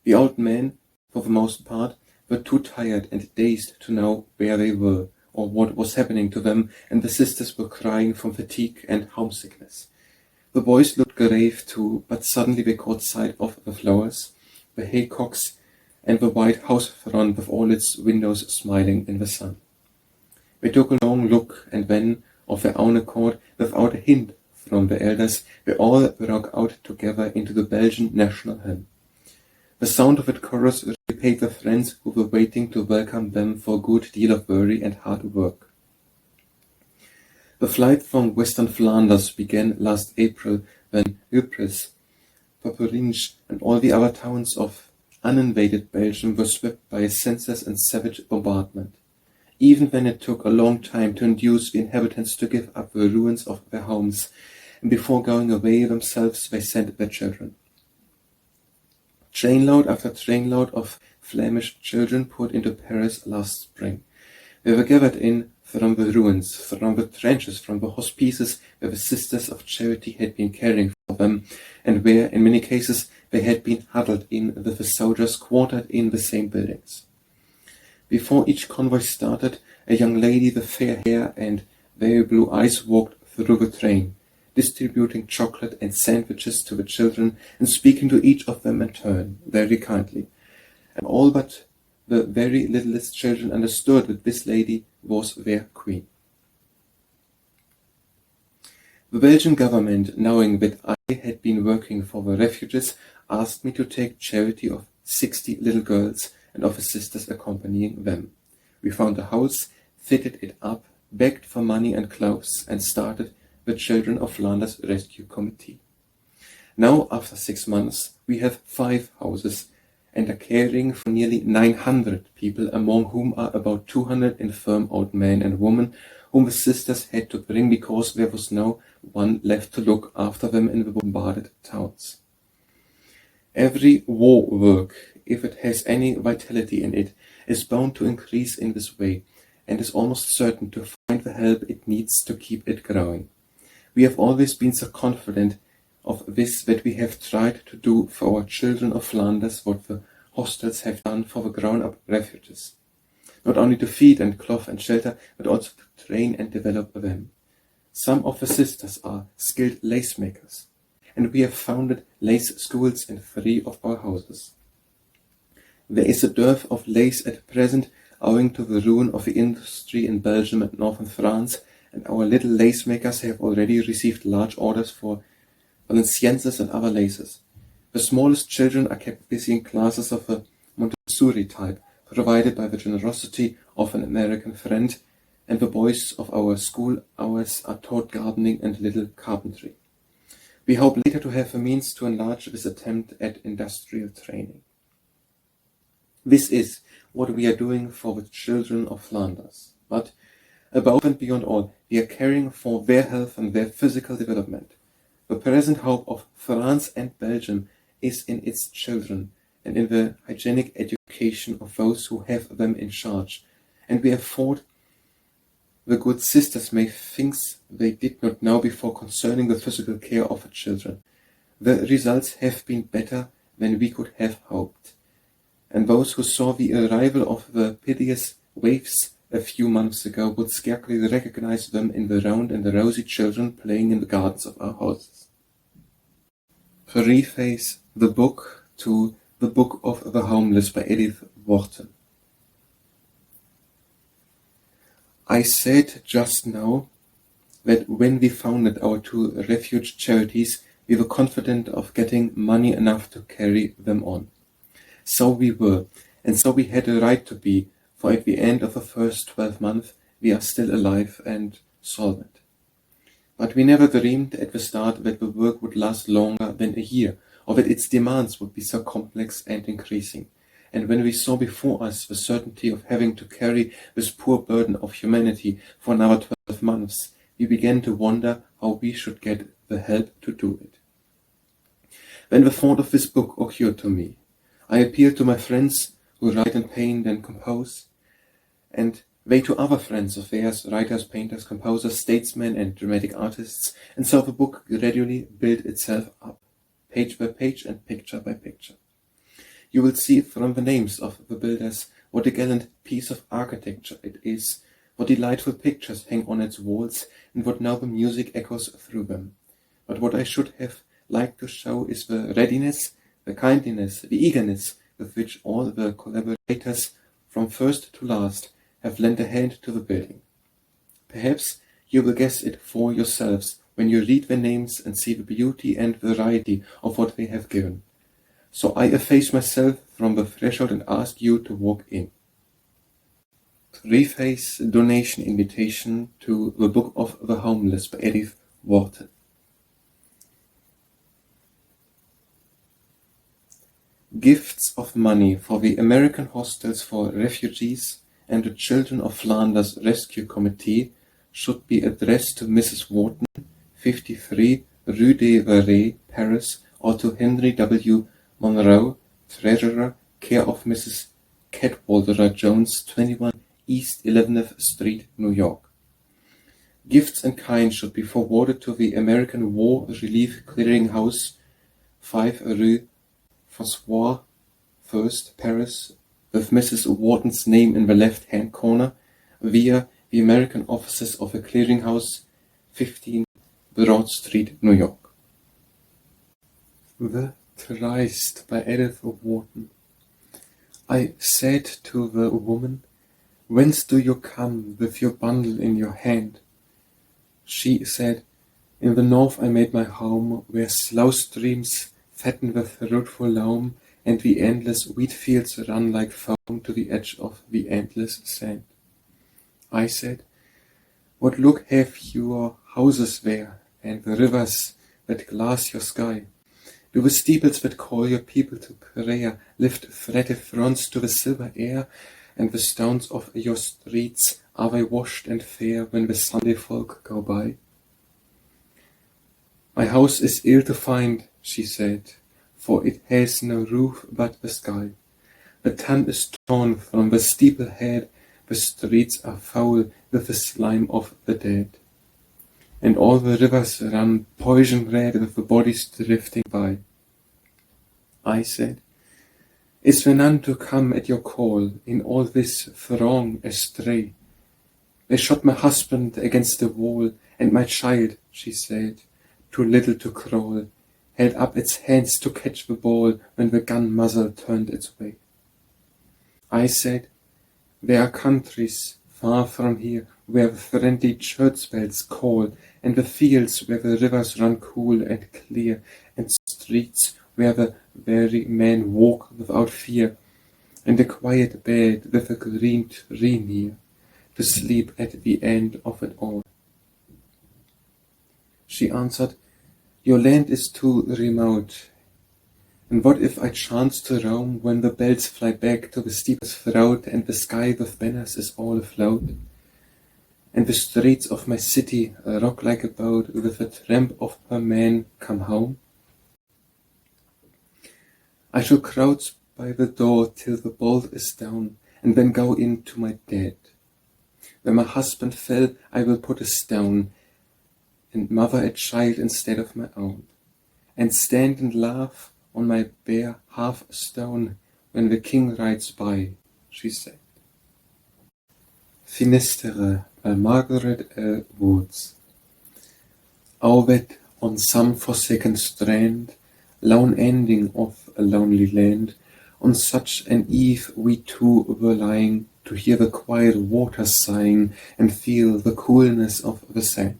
The old men, for the most part, were too tired and dazed to know where they were, or what was happening to them, and the sisters were crying from fatigue and homesickness. The boys looked grave too, but suddenly they caught sight of the flowers, the haycocks, and the white house front with all its windows smiling in the sun. They took a long look, and then, of their own accord, without a hint from the elders, they all broke out together into the Belgian national hymn. The sound of it chorus repaid the friends who were waiting to welcome them for a good deal of worry and hard work. The flight from Western Flanders began last April when Ypres, Poperinge, and all the other towns of uninvaded Belgium were swept by a senseless and savage bombardment. Even when it took a long time to induce the inhabitants to give up the ruins of their homes, and before going away themselves they sent their children. Trainload after trainload of Flemish children poured into Paris last spring. They were gathered in from the ruins, from the trenches, from the hospices where the Sisters of Charity had been caring for them, and where, in many cases, they had been huddled in with the soldiers quartered in the same buildings. Before each convoy started, a young lady with fair hair and very blue eyes walked through the train, distributing chocolate and sandwiches to the children and speaking to each of them in turn, very kindly. And all but the very littlest children understood that this lady was their queen. The Belgian government, knowing that I had been working for the refugees, asked me to take charity of 60 little girls and of the sisters accompanying them. We found a house, fitted it up, begged for money and clothes, and started the Children of Flanders Rescue Committee. Now, after 6 months, we have 5 houses and are caring for nearly 900 people, among whom are about 200 infirm old men and women whom the sisters had to bring because there was no one left to look after them in the bombarded towns. Every war work, if it has any vitality in it, is bound to increase in this way, and is almost certain to find the help it needs to keep it growing. We have always been so confident of this that we have tried to do for our Children of Flanders what the hostels have done for the grown-up refugees, not only to feed and clothe and shelter, but also to train and develop them. Some of the sisters are skilled lace makers, and we have founded lace schools in 3 of our houses. There is a dearth of lace at present owing to the ruin of the industry in Belgium and northern France, and our little lace makers have already received large orders for Valenciennes and other laces. The smallest children are kept busy in classes of a Montessori type, provided by the generosity of an American friend, and the boys of our school hours are taught gardening and little carpentry. We hope later to have the means to enlarge this attempt at industrial training. This is what we are doing for the Children of Flanders, but above and beyond all, we are caring for their health and their physical development. The present hope of France and Belgium is in its children and in the hygienic education of those who have them in charge, and we have thought the good sisters may things they did not know before concerning the physical care of the children. The results have been better than we could have hoped, and those who saw the arrival of the piteous waifs a few months ago would scarcely recognize them in the round and the rosy children playing in the gardens of our houses. Preface, the book to The Book of the Homeless by Edith Wharton. I said just now that when we founded our 2 refuge charities, we were confident of getting money enough to carry them on. So we were, and so we had a right to be, for at the end of the first 12 months we are still alive and solvent. But we never dreamed at the start that the work would last longer than a year, or that its demands would be so complex and increasing. And when we saw before us the certainty of having to carry this poor burden of humanity for another 12 months, we began to wonder how we should get the help to do it. When the thought of this book occurred to me, I appealed to my friends who write and paint and compose, and they to other friends of theirs, writers, painters, composers, statesmen, and dramatic artists, and so the book gradually built itself up, page by page and picture by picture. You will see from the names of the builders what a gallant piece of architecture it is, what delightful pictures hang on its walls, and what now the music echoes through them. But what I should have liked to show is the readiness, the kindliness, the eagerness with which all the collaborators, from first to last, have lent a hand to the building. Perhaps you will guess it for yourselves when you read their names and see the beauty and variety of what they have given. So I efface myself from the threshold and ask you to walk in. Preface donation invitation to the Book of the Homeless by Edith, Wharton. Gifts of money for the American Hostels for Refugees and the Children of Flanders Rescue Committee should be addressed to Mrs. Wharton, 53 Rue des Verrees, Paris, or to Henry W. Monroe, Treasurer, care of Mrs. Cadwallader Jones, 21 East 11th Street, New York. Gifts in kind should be forwarded to the American War Relief Clearinghouse, 5 Rue François 1st, Paris, with Mrs. Wharton's name in the left-hand corner, via the American Offices of the Clearinghouse, 15 Broad Street, New York. The Tryst by Edith Wharton. I said to the woman, "Whence do you come with your bundle in your hand?" She said, "In the north I made my home, where slow streams fatten the fruitful loam, and the endless wheat fields run like foam to the edge of the endless sand." I said, "What look have your houses there, and the rivers that glass your sky? Do the steeples that call your people to prayer lift fretted fronts to the silver air, and the stones of your streets, are they washed and fair when the Sunday folk go by?" "My house is ill to find," she said, "for it has no roof but the sky. The tan is torn from the steeple head, the streets are foul with the slime of the dead, and all the rivers run poison red with the bodies drifting by." I said, "Is there none to come at your call in all this throng astray? They shot my husband against the wall, and my child," she said, "too little to crawl, held up its hands to catch the ball when the gun muzzle turned its way." I said, "There are countries far from here where the friendly church bells call, and the fields where the rivers run cool and clear, and streets where the very men walk without fear, and a quiet bed with a green tree near, to sleep at the end of it all." She answered, "Your land is too remote. And what if I chance to roam when the bells fly back to the steeple's throat, and the sky with banners is all afloat, and the streets of my city rock like a boat with the tramp of her men come home? I shall crouch by the door till the bolt is down, and then go in to my dead. Where my husband fell, I will put a stone, and mother a child instead of my own, and stand and laugh on my bare half-stone when the king rides by," she said. Finisterre by Margaret L. Woods. Oh, that on some forsaken strand, lone ending of a lonely land, on such an eve we two were lying, to hear the quiet water sighing, and feel the coolness of the sand.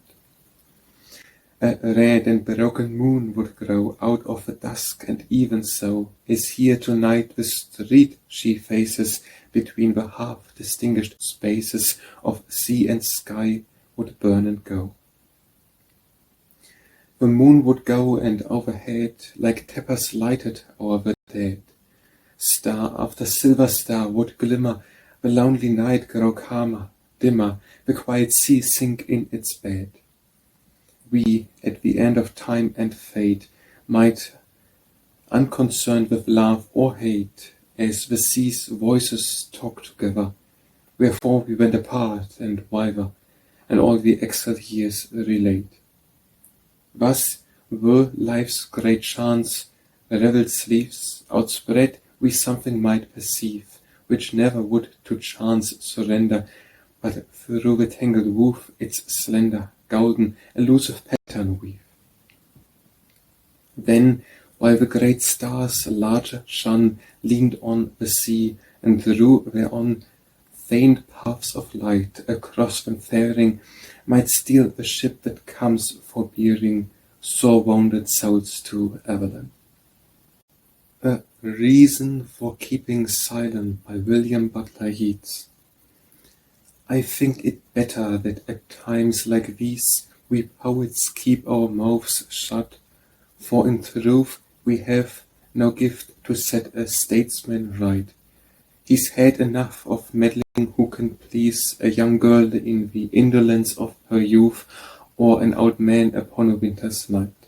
A red and broken moon would grow out of the dusk, and even so is here tonight the street she faces, between the half-distinguished spaces of sea and sky would burn and go. The moon would go, and overhead, like tapers lighted o'er the dead, star after silver star would glimmer, the lonely night grow calmer, dimmer, the quiet sea sink in its bed. we, at the end of time and fate, might, unconcerned with love or hate, as the sea's voices talk together, wherefore we went apart and whither, and all the exiled years relate. Thus were life's great chance, revel's leaves, outspread we something might perceive, which never would to chance surrender, but through the tangled woof its slender, golden, elusive pattern weave. Then, while the great stars larger shone, leaned on the sea, and drew thereon faint puffs of light, across them faring, might steal the ship that comes for bearing sore wounded souls to Avalon. A Reason for Keeping Silent by William Butler Yeats. I think it better that at times like these we poets keep our mouths shut, for in truth we have no gift to set a statesman right. He's had enough of meddling who can please a young girl in the indolence of her youth, or an old man upon a winter's night.